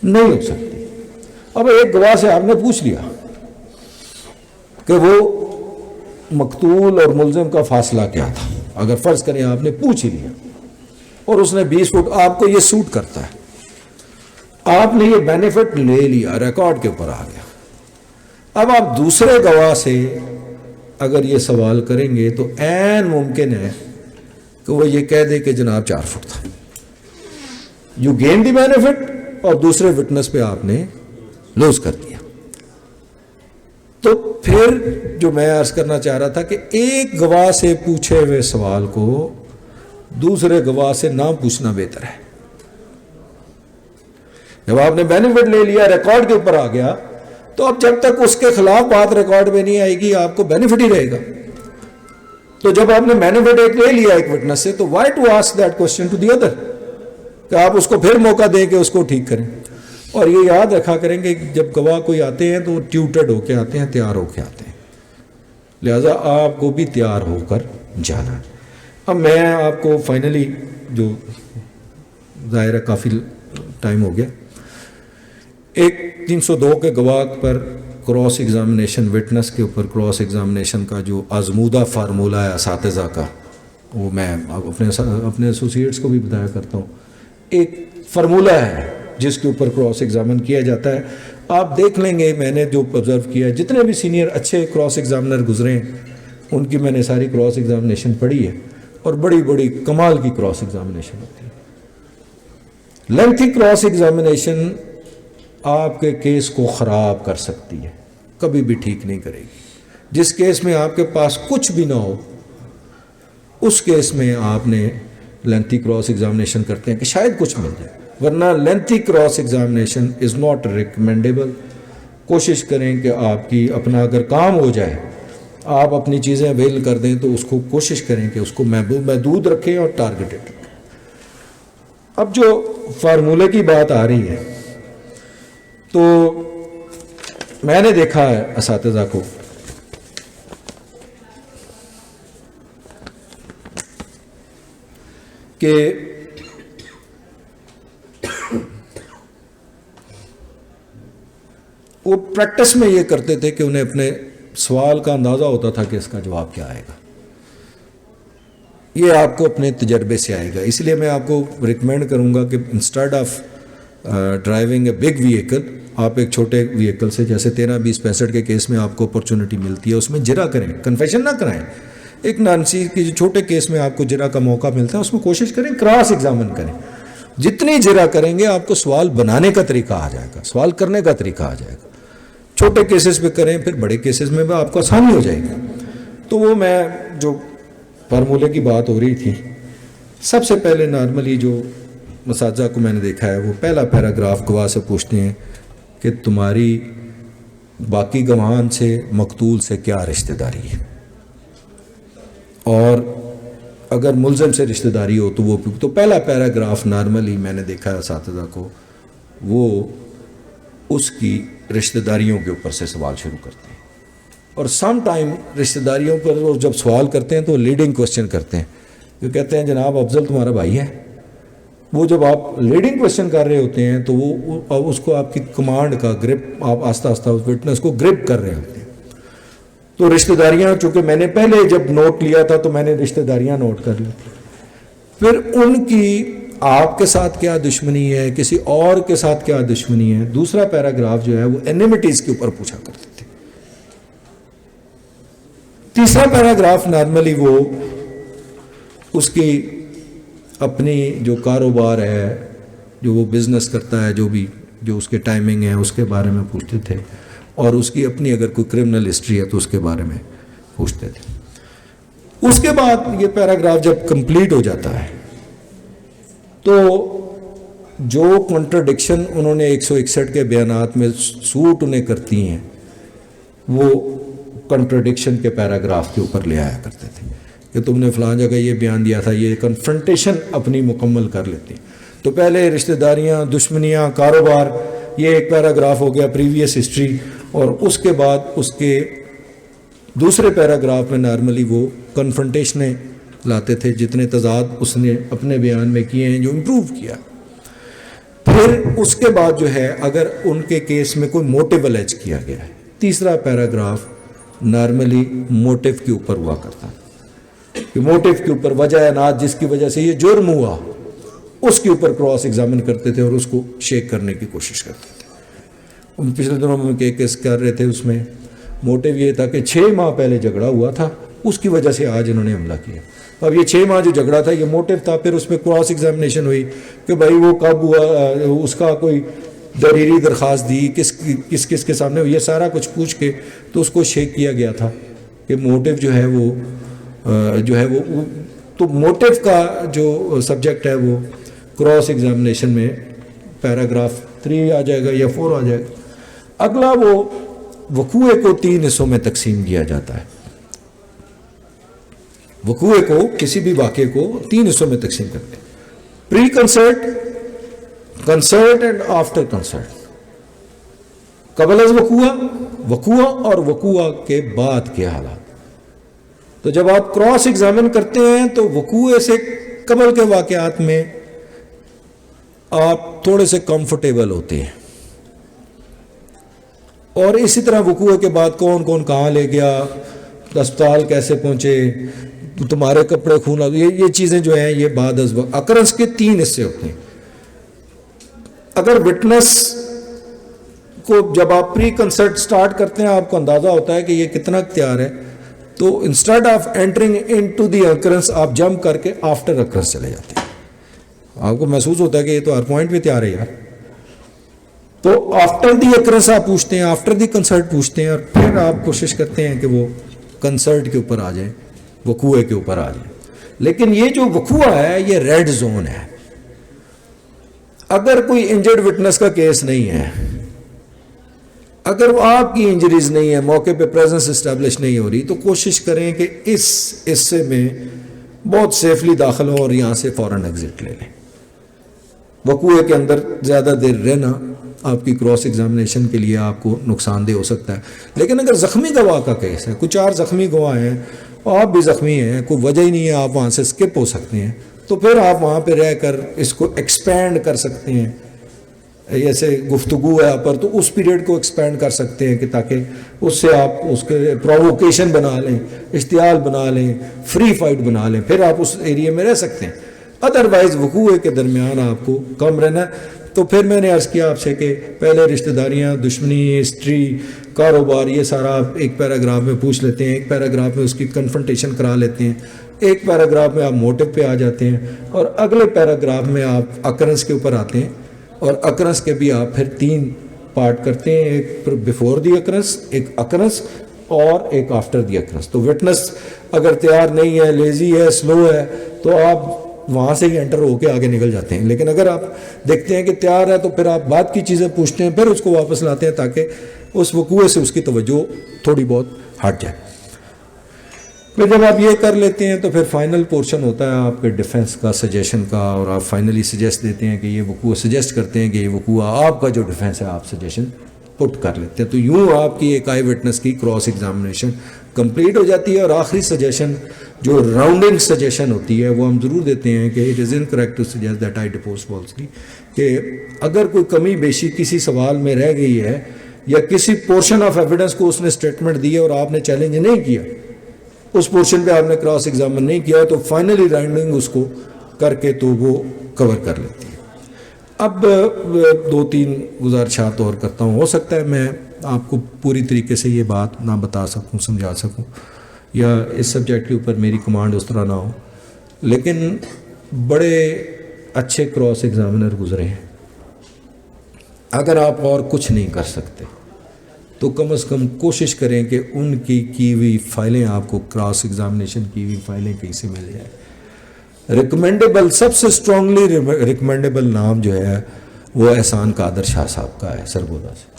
نہیں ہو سکتی۔ اب ایک گواہ سے آپ نے پوچھ لیا کہ وہ مقتول اور ملزم کا فاصلہ کیا تھا، اگر فرض کریں آپ نے پوچھ ہی لیا اور اس نے 20 فٹ، آپ کو یہ سوٹ کرتا ہے، آپ نے یہ بینیفٹ لے لیا، ریکارڈ کے اوپر آ گیا. اب آپ دوسرے گواہ سے اگر یہ سوال کریں گے تو عین ممکن ہے کہ وہ یہ کہہ دے کہ جناب 4 فٹ تھا. یو گین دی بینیفٹ اور دوسرے وٹنس پہ آپ نے لوز کر دیا. تو پھر جو میں عرض کرنا چاہ رہا تھا کہ ایک گواہ سے پوچھے ہوئے سوال کو دوسرے گواہ سے نہ پوچھنا بہتر ہے. جب آپ نے بینیفٹ لے لیا، ریکارڈ کے اوپر آ گیا، تو اب جب تک اس کے خلاف بات ریکارڈ میں نہیں آئے گی آپ کو بینیفٹ ہی رہے گا. تو جب آپ نے بینیفٹ ایک لے لیا ایک وٹنس سے، تو why to ask that question to the other, کہ آپ اس کو پھر موقع دیں کہ اس کو ٹھیک کریں. اور یہ یاد رکھا کریں کہ جب گواہ کوئی آتے ہیں تو ٹیوٹرڈ ہو کے آتے ہیں، تیار ہو کے آتے ہیں، لہذا آپ کو بھی تیار ہو کر جانا ہے. اب میں آپ کو فائنلی، جو ظاہر ہے کافی ٹائم ہو گیا، ایک 302 کے گواہ پر کراس ایگزامینیشن، وٹنس کے اوپر کراس ایگزامینیشن کا جو آزمودہ فارمولہ ہے اساتذہ کا، وہ میں اپنے ایسوسیٹس کو بھی بتایا کرتا ہوں. ایک فارمولہ ہے جس کے اوپر کراس ایگزامن کیا جاتا ہے. آپ دیکھ لیں گے، میں نے جو آبزرو کیا ہے، جتنے بھی سینئر اچھے کراس ایگزامنر گزرے ہیں ان کی میں نے ساری کراس ایگزامینیشن پڑھی ہے، اور بڑی بڑی کمال کی کراس ایگزامینیشن ہوتی ہے. لینتھی کراس ایگزامینیشن آپ کے کیس کو خراب کر سکتی ہے، کبھی بھی ٹھیک نہیں کرے گی. جس کیس میں آپ کے پاس کچھ بھی نہ ہو، اس کیس میں آپ نے لینتھی کراس ایگزامینیشن کرتے ہیں کہ شاید کچھ مل جائے، ورنہ lengthy cross examination is not recommendable. کوشش کریں کہ آپ کی اپنا اگر کام ہو جائے، آپ اپنی چیزیں اویل کر دیں، تو اس کو کوشش کریں کہ اس کو محدود رکھیں اور ٹارگیٹڈ رکھیں. اب جو فارمولے کی بات آ رہی ہے، تو میں نے دیکھا ہے اساتذہ کو کہ وہ پریکٹس میں یہ کرتے تھے کہ انہیں اپنے سوال کا اندازہ ہوتا تھا کہ اس کا جواب کیا آئے گا. یہ آپ کو اپنے تجربے سے آئے گا. اس لیے میں آپ کو ریکمینڈ کروں گا کہ instead of driving a big vehicle, آپ ایک چھوٹے وہیکل سے، جیسے 13-20-65 کے کیس میں آپ کو اپرچونٹی ملتی ہے، اس میں جرا کریں، کنفیشن نہ کرائیں. ایک نانسی کی جو چھوٹے کیس میں آپ کو جرا کا موقع ملتا ہے، اس میں کوشش کریں کراس ایگزامن کریں. جتنی جرا کریں گے آپ کو سوال بنانے کا طریقہ آ جائے گا، سوال کرنے کا طریقہ آ جائے گا. چھوٹے کیسز پہ کریں، پھر بڑے کیسز میں بھی آپ کو آسانی ہو جائے گی. تو وہ میں جو فارمولے کی بات ہو رہی تھی، سب سے پہلے نارملی جو اساتذہ کو میں نے دیکھا ہے، وہ پہلا پیراگراف گواہ سے پوچھتے ہیں کہ تمہاری باقی گواہان سے، مقتول سے کیا رشتہ داری ہے، اور اگر ملزم سے رشتہ داری ہو تو وہ، تو پہلا پیراگراف نارملی میں نے دیکھا ہے اساتذہ کو، وہ اس کی رشتہ داریوں کے اوپر سے سوال شروع کرتے ہیں. اور سم ٹائم رشتہ داریوں پر وہ جب سوال کرتے ہیں تو لیڈنگ کوسچن کرتے ہیں. وہ کہتے ہیں جناب افضل تمہارا بھائی ہے. وہ جب آپ لیڈنگ کوسچن کر رہے ہوتے ہیں تو وہ اس کو آپ کی کمانڈ کا گرپ، آپ آہستہ آہستہ اس وٹنس کو گرپ کر رہے ہوتے ہیں. تو رشتہ داریاں، چونکہ میں نے پہلے جب نوٹ لیا تھا تو میں نے رشتہ داریاں نوٹ کر لی. پھر ان کی آپ کے ساتھ کیا دشمنی ہے، کسی اور کے ساتھ کیا دشمنی ہے. دوسرا پیراگراف جو ہے وہ اینیمیٹیز کے اوپر پوچھا کرتے تھے. تیسرا پیراگراف نارملی وہ اس کی اپنی جو کاروبار ہے، جو وہ بزنس کرتا ہے، جو اس کے ٹائمنگ ہے، اس کے بارے میں پوچھتے تھے، اور اس کی اپنی اگر کوئی کرمنل ہسٹری ہے تو اس کے بارے میں پوچھتے تھے. اس کے بعد یہ پیراگراف جب کمپلیٹ ہو جاتا ہے تو جو کنٹرڈکشن انہوں نے 161 کے بیانات میں سوٹ انہیں کرتی ہیں، وہ کنٹرڈکشن کے پیراگراف کے اوپر لے آیا کرتے تھے کہ تم نے فلاں جگہ یہ بیان دیا تھا. یہ کنفرنٹیشن اپنی مکمل کر لیتے ہیں. تو پہلے رشتہ داریاں، دشمنیاں، کاروبار، یہ ایک پیراگراف ہو گیا پریویس ہسٹری، اور اس کے بعد اس کے دوسرے پیراگراف میں نارملی وہ کنفرنٹیشنیں لاتے تھے، جتنے تضاد اس نے اپنے بیان میں کیے ہیں، جو امپروو کیا. پھر اس کے بعد جو ہے اگر ان کے کیس میں کوئی موٹیو الیج کیا گیا ہے، تیسرا پیراگراف نارملی موٹیو کے اوپر ہوا کرتا ہے کہ موٹیو کے اوپر وجہ انات جس کی وجہ سے یہ جرم ہوا اس کے اوپر کراس ایگزامن کرتے تھے اور اس کو شیک کرنے کی کوشش کرتے تھے. پچھلے دنوں میں کیس کر رہے تھے، اس میں موٹیو یہ تھا کہ 6 ماہ پہلے جھگڑا ہوا تھا، اس کی وجہ سے آج انہوں نے حملہ کیا. اب یہ 6 ماہ جو جھگڑا تھا یہ موٹیو تھا. پھر اس میں کراس ایگزامینیشن ہوئی کہ بھائی وہ کب ہوا، اس کا کوئی ضروری درخواست دی، کس کے سامنے، یہ سارا کچھ پوچھ کے تو اس کو شیک کیا گیا تھا کہ موٹیو جو ہے وہ تو موٹیو کا جو سبجیکٹ ہے وہ کراس ایگزامینیشن میں پیراگراف 3 آ جائے گا یا 4 آ جائے گا. اگلا وہ وقوع کو 3 حصوں میں تقسیم کیا جاتا ہے. وقوع کو، کسی بھی واقعے کو 3 حصوں میں تقسیم کرتے ہیں: pre concert, concert and after concert. قبل از وقوع اور وقوع کے بعد کے حالات. تو جب آپ کراس ایگزامن کرتے ہیں تو وقوع سے قبل کے واقعات میں آپ تھوڑے سے کمفرٹیبل ہوتے ہیں، اور اسی طرح وقوع کے بعد کون کون کہاں لے گیا، اسپتال کیسے پہنچے، تمہارے کپڑے خون، یہ چیزیں جو ہیں یہ بعد از وقت. اکرنس کے 3 حصے ہوتے ہیں. اگر وٹنس کو جب آپ پری کنسرٹ سٹارٹ کرتے ہیں آپ کو اندازہ ہوتا ہے کہ یہ کتنا اختیار ہے، تو instead of entering into the occurrence آپ جمپ کر کے آفٹر اکرنس چلے جاتے ہیں. آپ کو محسوس ہوتا ہے کہ یہ تو ہر پوائنٹ پہ تیار ہے یار. تو آفٹر دی اکرنس آپ پوچھتے ہیں، آفٹر دی کنسرٹ پوچھتے ہیں، اور پھر آپ کوشش کرتے ہیں کہ وہ کنسرٹ کے اوپر آ جائیں، وقوع کے اوپر آ جائیں. لیکن یہ جو وقوع ہے یہ ریڈ زون ہے. اگر کوئی انجرڈ وٹنس کا کیس نہیں ہے، اگر وہ آپ کی انجریز نہیں ہے، موقع پہ پریزنس اسٹیبلش نہیں ہو رہی، تو کوشش کریں کہ اس حصے میں بہت سیفلی داخل ہوں اور یہاں سے فوراً ایگزٹ لے لیں. وقوع کے اندر زیادہ دیر رہنا آپ کی کراس ایگزامینیشن کے لیے آپ کو نقصان دہ ہو سکتا ہے. لیکن اگر زخمی گواہ کا کیس ہے، کچھ 4 زخمی گواہ ہیں، آپ بھی زخمی ہیں، کوئی وجہ ہی نہیں ہے، آپ وہاں سے اسکپ ہو سکتے ہیں، تو پھر آپ وہاں پہ رہ کر اس کو ایکسپینڈ کر سکتے ہیں. جیسے گفتگو ہے پر تو اس پیریڈ کو ایکسپینڈ کر سکتے ہیں کہ تاکہ اس سے آپ اس کے پرووکیشن بنا لیں، اشتعال بنا لیں، فری فائٹ بنا لیں، پھر آپ اس ایریے میں رہ سکتے ہیں. ادروائز وقوع کے درمیان آپ کو کم رہنا. تو پھر میں نے عرض کیا آپ سے کہ پہلے رشتہ داریاں، دشمنی، ہسٹری، کاروبار، یہ سارا آپ ایک پیراگراف میں پوچھ لیتے ہیں، ایک پیراگراف میں اس کی کنفرنٹیشن کرا لیتے ہیں، ایک پیراگراف میں آپ موٹو پہ آ جاتے ہیں، اور اگلے پیراگراف میں آپ اکرنس کے اوپر آتے ہیں. اور اکرنس کے بھی آپ پھر 3 پارٹ کرتے ہیں، ایک بیفور دی اکرنس، ایک اکرنس، اور ایک آفٹر دی اکرنس. تو وٹنس اگر تیار نہیں ہے، لیزی ہے، سلو ہے، تو آپ وہاں سے ہی انٹر ہو کے آگے نکل جاتے ہیں. لیکن اگر آپ دیکھتے ہیں کہ تیار ہے تو پھر آپ بعد کی چیزیں پوچھتے ہیں، پھر اس کو واپس لاتے ہیں تاکہ اس وقوع سے اس کی توجہ تھوڑی بہت ہٹ جائے. پھر جب آپ یہ کر لیتے ہیں تو پھر فائنل پورشن ہوتا ہے آپ کے ڈیفنس کا، سجیشن کا، اور آپ فائنلی سجیسٹ دیتے ہیں کہ یہ وقوع، سجیسٹ کرتے ہیں کہ یہ وقوع آپ کا جو ڈیفنس ہے آپ سجیشن پٹ کر لیتے ہیں. تو یوں آپ کی ایک آئی وٹنس کی کراس ایگزامینیشن کمپلیٹ ہو جاتی ہے. اور آخری سجیشن جو راؤنڈنگ سجیشن ہوتی ہے وہ ہم ضرور دیتے ہیں کہ it is incorrect to suggest that I depose falsely, کہ اگر کوئی کمی بیشی کسی سوال میں رہ گئی ہے یا کسی پورشن آف ایویڈنس کو اس نے اسٹیٹمنٹ دی ہے اور آپ نے چیلنج نہیں کیا، اس پورشن پہ آپ نے کراس ایگزامن نہیں کیا، تو فائنلی راؤنڈنگ اس کو کر کے تو وہ کور کر لیتی ہے. اب 2-3 گزارشات اور کرتا ہوں. ہو سکتا ہے میں آپ کو پوری طریقے سے یہ بات نہ بتا سکوں، سمجھا سکوں، یا اس سبجیکٹ کے اوپر میری کمانڈ اس طرح نہ ہو، لیکن بڑے اچھے کراس ایگزامنر گزرے ہیں. اگر آپ اور کچھ نہیں کر سکتے تو کم از کم کوشش کریں کہ ان کی ہوئی فائلیں آپ کو، کراس ایگزامینیشن کی ہوئی فائلیں کہیں سے مل جائیں. ریکمینڈیبل، سب سے اسٹرانگلی ریکمینڈیبل نام جو ہے وہ احسان قادر شاہ صاحب کا ہے سرگودا سے.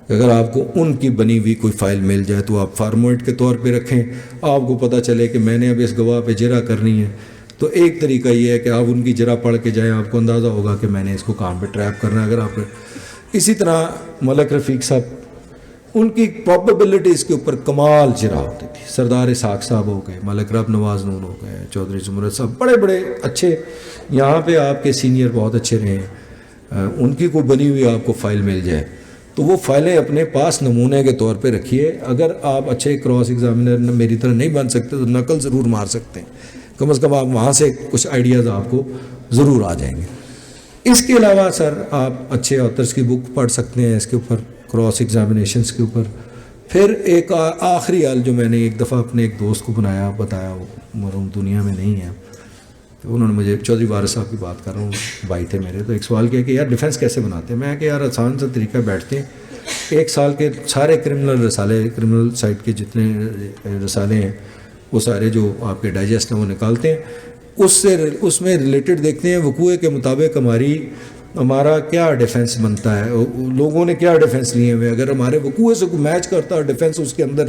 اگر آپ کو ان کی بنی ہوئی کوئی فائل مل جائے تو آپ فارمیٹ کے طور پہ رکھیں. آپ کو پتہ چلے کہ میں نے اب اس گواہ پہ جرح کرنی ہے، تو ایک طریقہ یہ ہے کہ آپ ان کی جرح پڑھ کے جائیں، آپ کو اندازہ ہوگا کہ میں نے اس کو کہاں پہ ٹریپ کرنا ہے. اگر آپ اسی طرح ملک رفیق صاحب، ان کی پروبیبلٹیز کے اوپر کمال جرح ہوتی تھی. سردار اسحاق صاحب ہو گئے، ملک رب نواز نون ہو گئے، چودھری زمرد صاحب، بڑے بڑے اچھے یہاں پہ آپ کے سینئر بہت اچھے رہے ہیں. ان کی کوئی بنی ہوئی آپ کو فائل مل جائے تو وہ فائلیں اپنے پاس نمونے کے طور پہ رکھیے. اگر آپ اچھے کراس ایگزامینر میری طرح نہیں بن سکتے تو نقل ضرور مار سکتے ہیں, کم از کم آپ وہاں سے کچھ آئیڈیاز آپ کو ضرور آ جائیں گے. اس کے علاوہ سر آپ اچھے آتھرس کی بک پڑھ سکتے ہیں اس کے اوپر, کراس ایگزامینیشنس کے اوپر. پھر ایک آخری حال جو میں نے ایک دفعہ اپنے ایک دوست کو بتایا, وہ مرحوم دنیا میں نہیں ہے, تو انہوں نے مجھے, چودھری وارث صاحب کی بات کر رہا ہوں, بھائی تھے میرے, تو ایک سوال کیا کہ یار ڈیفینس کیسے بناتے ہیں؟ میں کہ یار آسان سا طریقہ, بیٹھتے ہیں 1 سال کے سارے کرمنل رسالے, کرمنل سائٹ کے جتنے رسالے ہیں وہ سارے جو آپ کے ڈائجسٹ ہیں وہ نکالتے ہیں, اس میں ریلیٹڈ دیکھتے ہیں وقوع کے مطابق ہمارا کیا ڈیفینس بنتا ہے, لوگوں نے کیا ڈیفینس لیے ہوئے. اگر ہمارے وقوع سے کوئی میچ کرتا ہے اور ڈیفینس اس کے اندر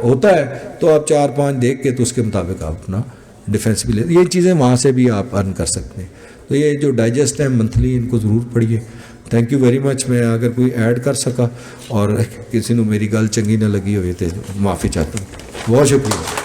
ہوتا ہے تو آپ 4-5 دیکھ کے تو اس کے مطابق آپ اپنا ڈیفینس بھی لے. یہ چیزیں وہاں سے بھی آپ ارن کر سکتے ہیں. تو یہ جو ڈائجسٹ ہیں منتھلی, ان کو ضرور پڑھیے. Thank you very much. میں اگر کوئی ایڈ کر سکا اور کسی نے میری گل چنگی نہ لگی ہوئی تو معافی چاہتا ہوں. بہت شکریہ.